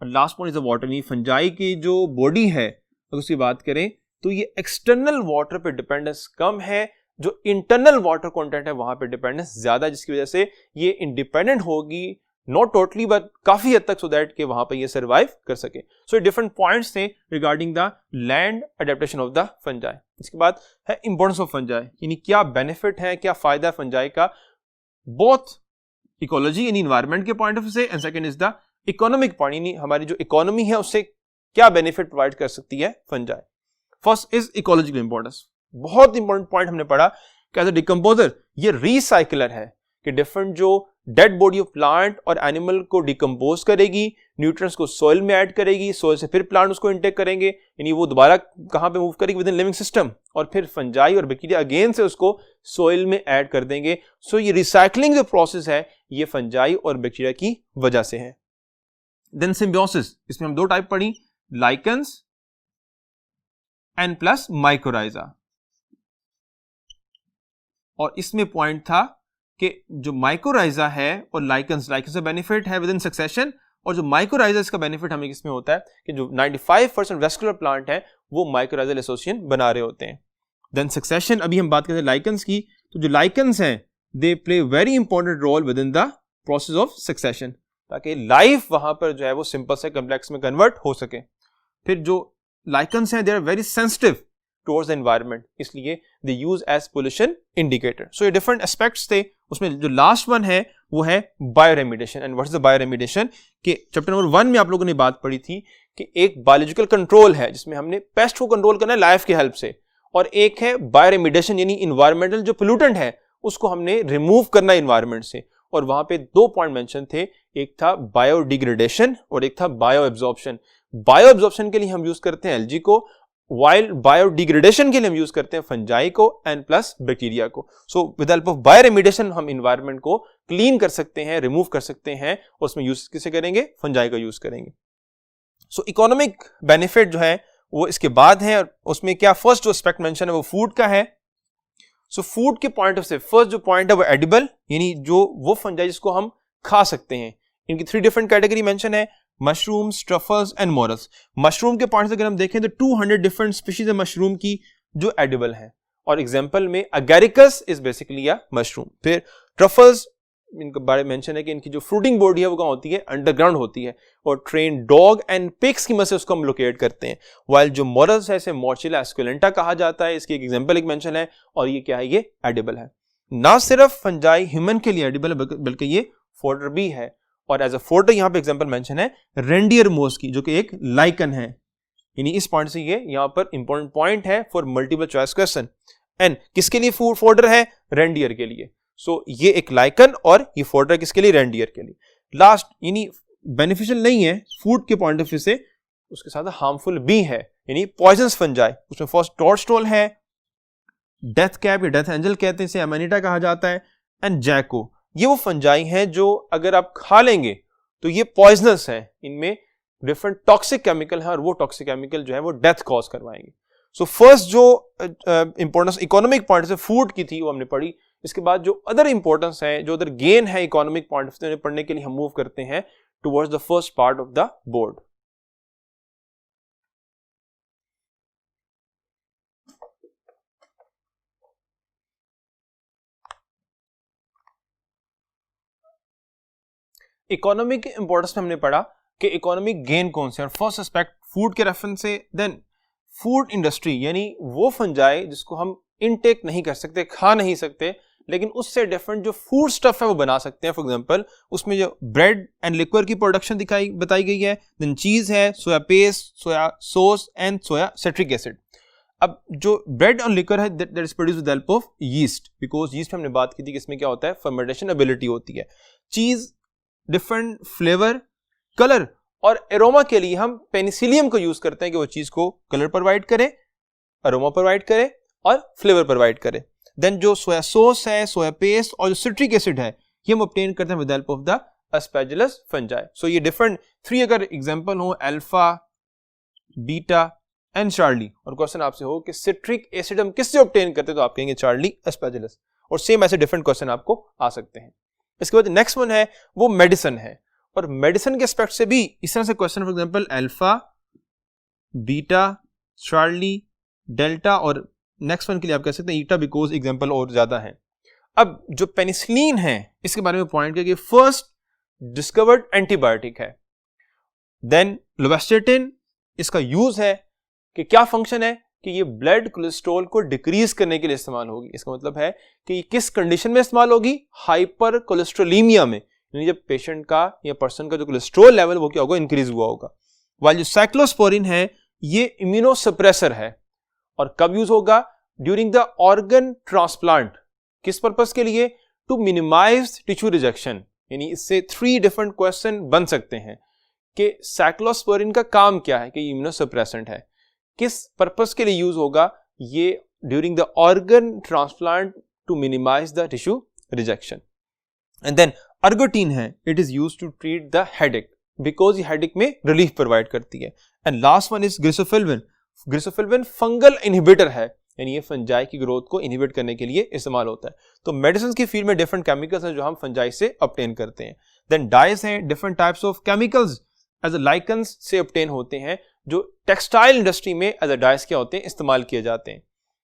और last point is the water, यानी फंजाई की जो बॉडी है अगर उसकी बात करें तो ये एक्सटर्नल वाटर पे डिपेंडेंस कम है, जो इंटरनल वाटर कंटेंट है वहां पे डिपेंडेंस ज्यादा है, जिसकी वजह से ये इंडिपेंडेंट होगी, नॉट टोटली बट काफी हद तक, सो दैट कि वहां पे ये सर्वाइव कर सके। सो ये डिफरेंट पॉइंट्स थे regarding the land adaptation of the fungi. इसके बाद है इंपॉर्टेंस ऑफ फंजाई, यानी क्या बेनिफिट है, क्या फायदा है फंजाई का, बोथ इकोलॉजी यानी इन्वायरमेंट के पॉइंट ऑफ व्यू से, and second is the economic point, यानी हमारी जो इकोनॉमी है उससे क्या बेनिफिट प्रोवाइड कर सकती है fungi. First is ecological importance, बहुत इंपॉर्टेंट पॉइंट हमने पढ़ा कि एज अ डिकम्पोजर ये रिसाइकलर है, कि डिफरेंट जो डेड बॉडी ऑफ प्लांट और एनिमल को डिकम्पोज करेगी, न्यूट्रिएंट्स को सॉइल में ऐड करेगी, सॉइल से फिर प्लांट उसको इंटेक करेंगे, यानी वो दोबारा कहां पे मूव करेगी, विद इन लिविंग सिस्टम, और फिर फंजाई और बैक्टीरिया अगेन से उसको सॉइल में ऐड कर देंगे। सो ये रिसाइकलिंग जो प्रोसेस है ये फंजाई और बैक्टीरिया की वजह से है। देन सिम्बियोसिस, इसमें हम दो टाइप पढ़ी, लाइकन्स एंड प्लस माइकोराइजा, और इसमें पॉइंट था कि जो माइकोराइजा है और लाइकन्स का बेनिफिट है विद इन सक्सेशन, और जो माइकोराइजा इसका बेनिफिट हमें किसमें होता है कि जो 95% वेस्कुलर प्लांट है वो माइकोराइजल एसोसिएशन बना रहे होते हैं। देन सक्सेशन, अभी हम बात करते हैं लाइकन्स की, तो जो लाइकन्स हैं they play very important role within the process of succession, ताकि लाइफ वहां पर जो है वो सिंपल से कम्प्लेक्स में कन्वर्ट हो सके। फिर जो लाइकन्स हैं they are very sensitive towards the environment, इसलिए they use as pollution indicator. So ये डिफरेंट एस्पेक्ट्स थे। उसमें जो लास्ट वन है वो है bioremediation. And what is the bioremediation, कि चैप्टर नंबर 1 में आप लोगों ने बात पढ़ी थी कि एक बायोलॉजिकल कंट्रोल है जिसमें हमने पेस्ट को कंट्रोल करना है लाइफ की हेल्प से, और एक है बायोरेमिडिएशन यानी इन्वायरमेंटल जो पोल्यूटेंट है उसको हमने रिमूव करना है इन्वायरमेंट से। और वहां पे दो पॉइंट मेंशन थे, एक था बायोडिग्रेडेशन और एक था बायो एब्जॉर्प्शन। बायो एब्जॉर्प्शन के लिए हम यूज करते हैं एल्गी को, वाइल बायोडिग्रेडेशन के लिए हम यूज करते हैं फंजाई को एंड प्लस बैक्टीरिया को। So with help of bioremediation हम इन्वायरमेंट को क्लीन कर सकते हैं, रिमूव कर सकते हैं, और उसमें यूज किसे करेंगे, फंजाई का यूज करेंगे। सो इकोनॉमिक बेनिफिट जो है वो इसके बाद है, और उसमें क्या फर्स्ट जो एस्पेक्ट मेंशन है वो फूड का है। सो फूड के पॉइंट ऑफ से फर्स्ट जो पॉइंट है वो एडिबल, यानी जो वो फंजाई जिसको हम खा सकते हैं। इनकी 3 डिफरेंट कैटेगरी मेंशन है, mushrooms, truffles and morals. Mushroom के पॉइंट से अगर हम देखें तो 200 डिफरेंट स्पीशीज है मशरूम की जो एडिबल है, और एग्जांपल में Agaricus is basically a mushroom. फिर ट्रफल्स, इनके बारे में मेंशन है कि इनकी जो फ्रूटिंग बॉडी है वो कहाँ होती है, अंडरग्राउंड होती है, और ट्रेन डॉग एंड पिग्स की मदद से उसको हम लोकेट करते हैं। वाइल जो मोरल्स है इसे मोर्चिला एस्कुलेंटा कहा जाता है, इसकी एक एग्जांपल एक मेंशन है, और ये क्या है, ये एडिबल है। ना सिर्फ फंजाई ह्यूमन के लिए एडिबल है बल्कि ये फोडर भी है, और एज अ फोडर यहाँ पे एग्जांपल मेंशन है रेंडियर मोस की, जो कि एक लाइकन है। यानी इस पॉइंट से ये यहाँ पर इंपॉर्टेंट पॉइंट है for multiple choice question. And किसके लिए फोडर है, रेंडियर के लिए। सो ये एक लाइकन और ये फोडर किसके लिए, रेंडियर के लिए। लास्ट, यानी बेनिफिशियल नहीं है फूड के पॉइंट ऑफ व्यू से, उसके साथ हार्मफुल भी है, यानी पॉइजनस फंजाई। उसमें फर्स्ट टॉडस्टॉल है, डेथ कैप या डेथ एंजल कहते हैं इसे, एमेनिटा कहा जाता है, एंड जैको। ये वो फंजाई हैं जो अगर आप खा लेंगे तो ये पॉइजनस है, इनमें डिफरेंट टॉक्सिक केमिकल है, और वो टॉक्सिक केमिकल जो है वो डेथ कॉज करवाएंगे। सो फर्स्ट जो इंपॉर्टेंस इकोनॉमिक पॉइंट से फूड की थी वो हमने पढ़ी। इसके बाद जो अदर इंपॉर्टेंस है, जो अदर गेन है इकोनॉमिक पॉइंट से पढ़ने के लिए हम मूव करते हैं towards the first part of the board. Economic importance में हमने पढ़ा कि इकोनॉमिक गेन कौन से, और फर्स्ट एस्पेक्ट फूड के रेफरेंस से, देन फूड इंडस्ट्री यानी वो फंजाई जिसको हम इनटेक नहीं कर सकते, खा नहीं सकते, लेकिन उससे डिफरेंट जो फूड स्टफ है वो बना सकते हैं। फॉर एग्जांपल उसमें जो ब्रेड एंड लिक्वर की प्रोडक्शन बताई गई है, देन चीज है, soya paste, soya sauce and soya citric acid. अब जो ब्रेड और लिकर है that is produced with the help of yeast, because yeast हमने बात की थी कि इसमें क्या होता है, फर्मेंटेशन एबिलिटी होती है। चीज डिफरेंट फ्लेवर, कलर और एरोमा के लिए हम पेनिसिलियम को यूज करते हैं कि वो चीज को कलर प्रोवाइड करे, अरोमा प्रोवाइड करे और फ्लेवर प्रोवाइड करे। देन जो सोया सॉस है, सोया पेस्ट और जो सिट्रिक एसिड है, ये हम ऑब्टेन करते हैं with help of the aspergillus fungi. So ये डिफरेंट 3 अगर एग्जांपल हो, अल्फा, बीटा एंड चार्ली, और क्वेश्चन आपसे हो कि सिट्रिक एसिड हम किससे ऑब्टेन करते हैं, तो आप कहेंगे चार्ली अस्पैजिलस, और सेम ऐसे डिफरेंट क्वेश्चन आपको आ सकते हैं। इसके बाद नेक्स्ट वन है वो मेडिसिन है, और मेडिसिन के एस्पेक्ट से भी इस तरह से question, for example alpha, beta, Charlie, delta, और नेक्स्ट वन के लिए आप कह सकते हैं ईटा, बिकॉज एग्जांपल और ज्यादा है। अब जो पेनिसिलिन है इसके बारे में पॉइंट किया कि फर्स्ट डिस्कवर्ड एंटीबायोटिक है। देन लोवेस्टेटिन, इसका यूज है कि क्या फंक्शन है कि ये ब्लड कोलेस्ट्रॉल को डिक्रीज करने के लिए इस्तेमाल होगी। इसका मतलब है कि ये किस कंडीशन में इस्तेमाल होगी, हाइपर कोलेस्ट्रोलीमिया में, यानी जब पेशेंट का या पर्सन का जो कोलेस्ट्रॉल लेवल वो क्या होगा, इंक्रीज हुआ होगा। वाइल जो साइक्लोस्पोरिन है ये इम्यूनोसप्रेसर है, और कब यूज होगा, ड्यूरिंग द ऑर्गन ट्रांसप्लांट। किस पर्पस के लिए, टू मिनिमाइज टिश्यू रिजेक्शन। यानी इससे 3 डिफरेंट क्वेश्चन बन सकते हैं कि साइक्लोस्पोरिन का काम क्या है, कि इम्यूनोसप्रेसेंट है, किस पर्पस के लिए यूज होगा, ये during the organ transplant to minimise the tissue rejection. And then ergotine है, it is used to treat the headache, because ये हेडेक में रिलीफ प्रोवाइड करती है। And last one is griseofulvin. Griseofulvin fungal inhibitor है, यानी ये fungi की growth को इनहिबिट करने के लिए इस्तेमाल होता है। तो मेडिसिन की फील्ड में डिफरेंट केमिकल्स हैं जो हम फंजाई से ऑब्टेन करते हैं। देन डाइज हैं, different types of chemicals as a lichens से ऑब्टेन होते हैं, जो टेक्सटाइल इंडस्ट्री में एज अ डाइज क्या होते हैं, इस्तेमाल किए जाते हैं।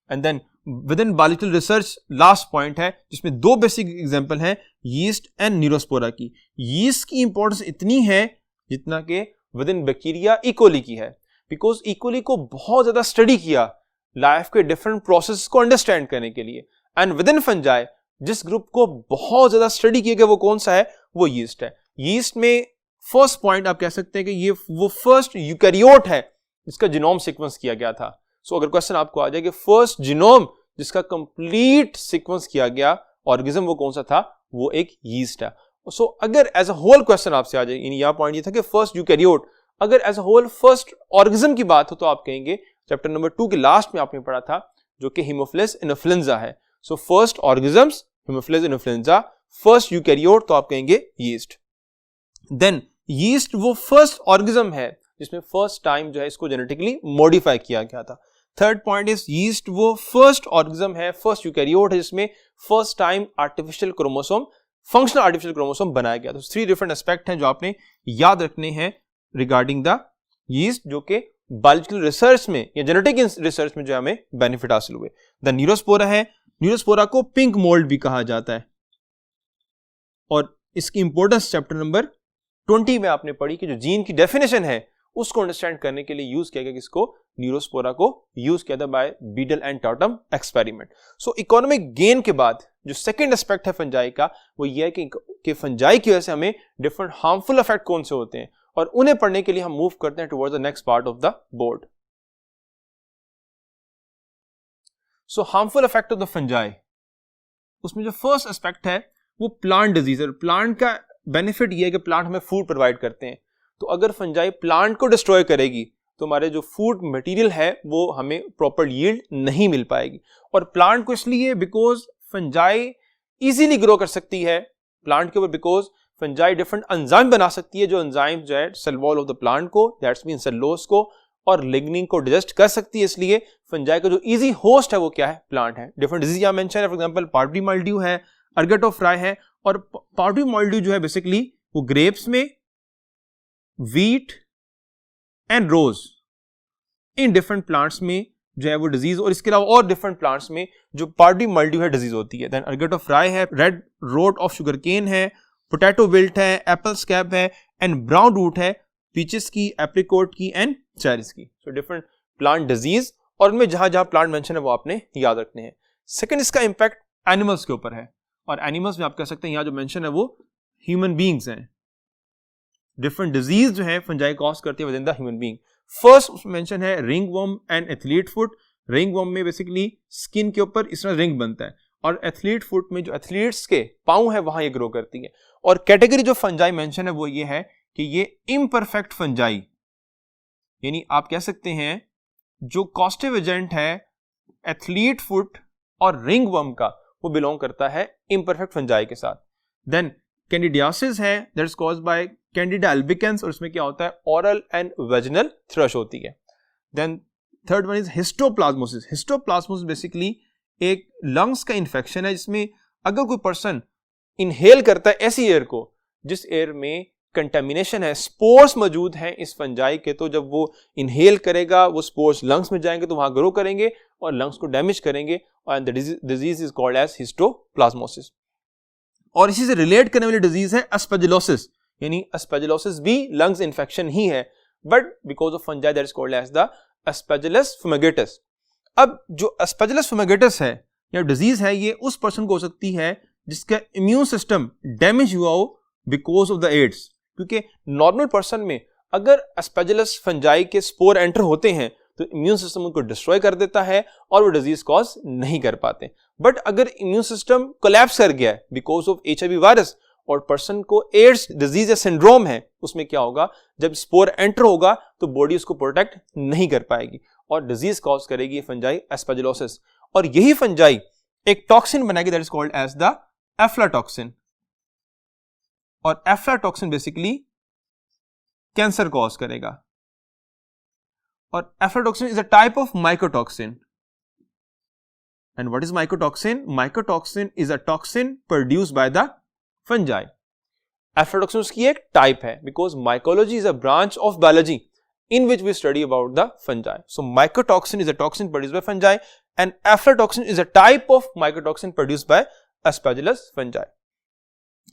And then within biological research last point है, जिसमें 2 बेसिक एग्जांपल हैं, यीस्ट एंड न्यूरोस्पोरा की। यीस्ट की इंपॉर्टेंस इतनी है जितना कि विद इन बैक्टीरिया इकोली की है, बिकॉज इकोली को बहुत ज्यादा स्टडी किया लाइफ के डिफरेंट प्रोसेस को अंडरस्टैंड करने के लिए। एंड विद इन फंजाई जिस ग्रुप को बहुत ज्यादा स्टडी किया गया वो कौन सा है, वो यीस्ट है। यीस्ट में फर्स्ट पॉइंट आप कह सकते हैं कि ये वो फर्स्ट यूकैरियोट है जिसका जीनोम सीक्वेंस किया गया था। सो अगर क्वेश्चन आपको आ जाए कि फर्स्ट जीनोम जिसका कंप्लीट सीक्वेंस किया गया ऑर्गेनिज्म वो कौन सा था, वो एक यीस्ट है। सो अगर एज अ होल क्वेश्चन आपसे आ जाए, यहां पॉइंट ये था कि फर्स्ट यूकैरियोट, अगर as a whole first organism की बात हो तो आप कहेंगे चैप्टर नंबर 2 के लास्ट में आपने पढ़ा था जो कि हीमोफिलस इन्फ्लुएंजा है। So first organisms Haemophilus influenza, first eukaryote तो आप कहेंगे यीस्ट। देन यीस्ट वो फर्स्ट ऑर्गेनिज्म है जिसमें फर्स्ट टाइम जो है इसको जेनेटिकली मॉडिफाई किया गया था। थर्ड पॉइंट इज यीस्ट वो फर्स्ट ऑर्गेनिज्म है, फर्स्ट यूकैरियोट है जिसमें first time artificial chromosome, functional artificial chromosome बनाया गया। तो 3 डिफरेंट एस्पेक्ट हैं जो आपने याद रखने हैं रिगार्डिंग द यीस्ट, जो कि बायोलॉजिकल रिसर्च में या जेनेटिक रिसर्च में जो हमें बेनिफिट हासिल हुए। द न्यूरोस्पोरा है, न्यूरोस्पोरा को पिंक मोल्ड भी कहा जाता है, और इसकी इंपॉर्टेंस चैप्टर नंबर 20 में आपने पढ़ी कि जो जीन की डेफिनेशन है उसको अंडरस्टैंड करने के लिए यूज किया गया, किसको, न्यूरोस्पोरा को यूज किया था by Beadle and Tatum experiment. So economic gain के बाद जो सेकंड एस्पेक्ट है फंजाई का वो ये है कि फंजाई की वजह से हमें डिफरेंट हार्मफुल इफेक्ट कौन से होते हैं, और उन्हें पढ़ने के लिए हम मूव करते हैं towards the next part of the board. So harmful effect of the fungi, उसमें जो फर्स्ट एस्पेक्ट है वो प्लांट डिजीज है। प्लांट का बेनिफिट ये है कि प्लांट हमें फूड प्रोवाइड करते हैं, तो अगर फंजाई प्लांट को डिस्ट्रॉय करेगी तो हमारे जो फूड मटेरियल है वो हमें प्रॉपर यील्ड नहीं मिल पाएगी। और प्लांट को इसलिए बिकॉज फंजाई इजीली ग्रो कर सकती है प्लांट के ऊपर, बिकॉज फंजाई डिफरेंट एंजाइम बना सकती है, जो एंजाइम जो है cell wall of the plant को, दैट्स मीन सेलुलोज को और लिग्निन को डाइजेस्ट कर सकती है। इसलिए फंजाई का जो इजी होस्ट है वो क्या है, प्लांट है। डिफरेंट डिजीज यहां मेंशन है, फॉर एग्जांपल पाउडरी माइल्ड्यू है, अर्गेटोफ्राई है, और पाउडरी माइल्ड्यू जो है बेसिकली वो ग्रेप्स में, वीट एंड रोज, इन डिफरेंट प्लांट्स में जो है वो डिजीज, और इसके अलावा और डिफरेंट प्लांट्स में जो पाउडरी माइल्ड्यू है डिजीज होती है। देन अर्गेटोफ्राई है, red rot of sugar cane है, पोटैटो विल्ट है, एप्पल स्कैब है, एंड ब्राउन रूट है, पीचेस की, एप्रिकॉट की एंड चेरीज की। सो डिफरेंट प्लांट डिजीज, और उनमें जहां जहां प्लांट मेंशन है वो आपने याद रखने हैं। सेकंड, इसका इंपैक्ट एनिमल्स के ऊपर है, और एनिमल्स में आप कह सकते हैं यहां जो मेंशन है वो ह्यूमन बींग्स हैं। डिफरेंट डिजीज जो है फंजाई कॉज करती है within the human being. First mention है ringworm and athlete foot, ringworm में बेसिकली स्किन के ऊपर इस तरह रिंग बनता है, और एथलीट फुट में जो एथलीट्स के पाँव है वहां ये ग्रो करती है। और कैटेगरी जो फंजाई मेंशन है वो ये है कि ये इम्परफेक्ट फंजाई, यानी आप कह सकते हैं जो कॉस्टिव एजेंट है एथलीट फुट और रिंग वर्म का, वो बिलोंग करता है इम्परफेक्ट फंजाई के साथ। देन कैंडिडियासिस है, that is caused by candida albicans, और इसमें क्या होता है ओरल एंड वेजिनल थ्रश होती है। Then third one is histoplasmosis. Histoplasmosis basically एक लंग्स का इन्फेक्शन है, जिसमें अगर कोई पर्सन इनहेल करता है ऐसी एयर को जिस एयर में कंटेमिनेशन है, स्पोर्स मौजूद हैं इस फंजाई के, तो जब वो इनहेल करेगा वो स्पोर्स लंग्स में जाएंगे तो वहां ग्रो करेंगे और लंग्स को डैमेज करेंगे, और disease is called as histoplasmosis. और इसी से रिलेट करने वाली डिजीज है अस्पेजिलोसिस, यानी अस्पेजिलोसिस भी लंग्स इन्फेक्शन ही है, but because of fungi that is called as the aspergillus fumigatus. अब जो अस्पेजिलस फुमिगेटस है या डिजीज है, ये उस पर्सन को हो सकती है जिसका इम्यून सिस्टम डैमेज हुआ हो बिकॉज ऑफ द एड्स, क्योंकि नॉर्मल पर्सन में अगर अस्पेजिलस फंजाई के स्पोर एंटर होते हैं तो इम्यून सिस्टम उनको डिस्ट्रॉय कर देता है और वो डिजीज कॉज नहीं कर पाते। बट अगर इम्यून सिस्टम कोलैप्स कर गया है बिकॉज ऑफ HIV वायरस और पर्सन को एड्स डिजीज या सिंड्रोम है, उसमें क्या होगा, जब स्पोर एंटर होगा तो बॉडी उसको प्रोटेक्ट नहीं कर पाएगी और डिजीज कॉज करेगी फंजाई एस्पेजिलोसिस। और यही फंजाई एक टॉक्सिन बनाएगी that is called as the aflatoxin, और एफ्लाटॉक्सिन बेसिकली कैंसर कॉज करेगा। और aflatoxin is a type of mycotoxin. And what is mycotoxin? Mycotoxin is a toxin produced by the fungi. Aflatoxin उसकी एक type है, because mycology is a branch of biology in which we study about the fungi. So mycotoxin is a toxin produced by fungi and aflatoxin is a type of mycotoxin produced by Aspergillus fungi.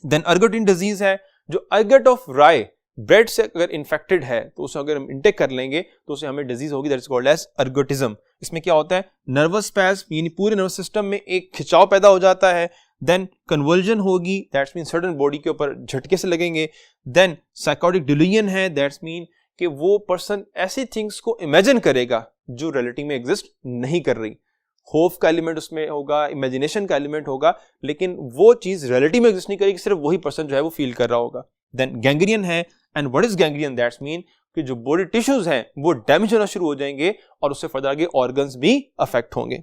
Then ergot disease है, जो ergot of rye bread से अगर infected है तो उसे अगर हम intake कर लेंगे तो उसे हमें डिजीज होगी that is called as ergotism. इसमें क्या होता है, नर्वस स्पैज्म यानी पूरे नर्वस सिस्टम में एक खिंचाव पैदा हो जाता है। देन कन्वर्जन होगी, दैट्स मीन सडन बॉडी के ऊपर झटके से लगेंगे। देन साइकोटिक डिल्यूजन है, दैट्स मीन कि वो पर्सन ऐसी थिंग्स को इमेजिन करेगा जो रियलिटी में एग्जिस्ट नहीं कर रही। होप का एलिमेंट उसमें होगा, इमेजिनेशन का एलिमेंट होगा, लेकिन वो चीज रियलिटी में एग्जिस्ट नहीं करेगी, सिर्फ वही पर्सन जो है वो फील कर रहा होगा। देन गैंग्रियन है, and what is gangrene? That's mean कि जो बॉडी टिश्यूज हैं वो डैमेज होना शुरू हो जाएंगे और उससे फर्दर आगे ऑर्गन्स भी अफेक्ट होंगे।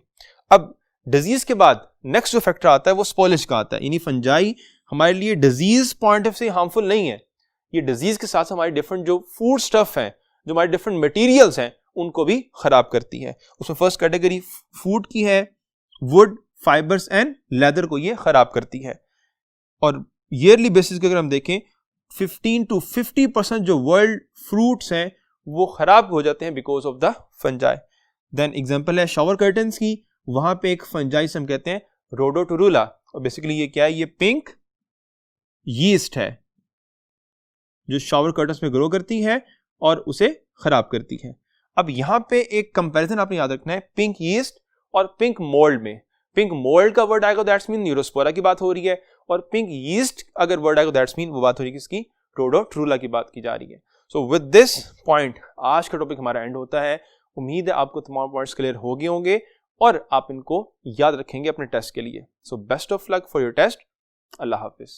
अब डिजीज के बाद नेक्स्ट जो फैक्टर आता है वो स्पॉइलेज का आता है, यानी फंजाई हमारे लिए डिजीज पॉइंट ऑफ से हार्मफुल नहीं है, ये डिजीज के साथ हमारे डिफरेंट जो फूड स्टफ हैं, जो हमारे डिफरेंट मटेरियल्स हैं, उनको भी खराब करती है। उसमें फर्स्ट कैटेगरी फूड की है, वुड, फाइबर्स एंड लेदर को ये खराब करती है। और ईयरली बेसिस पे अगर हम देखें 15 to 50% जो वर्ल्ड फ्रूट्स हैं वो खराब हो जाते हैं because of the fungi. Then example है शावर कर्टन्स की, वहां पे एक फंजाई से हम कहते हैं रोडोटुरुला, और बेसिकली ये क्या है, ये पिंक यीस्ट है जो शावर कर्टन्स में ग्रो करती है और उसे खराब करती है। अब यहाँ पे एक कंपैरिजन आपने याद रखना है पिंक यीस्ट और पिंक मोल्ड में। पिंक मोल्ड का वर्ड आएगा दैट्स मीन न्यूरोस्पोरा की बात हो रही है, और पिंक यीस्ट अगर वर्ड आएगा दैट्स मीन वो बात हो रही है किसकी, रोडोटुरुला की बात की जा रही है। सो विद दिस पॉइंट आज का टॉपिक हमारा एंड होता है। उम्मीद है आपको तमाम पॉइंट्स क्लियर हो गए होंगे और आप इनको याद रखेंगे अपने टेस्ट के लिए। So best of luck for your test. अल्लाह हाफिज।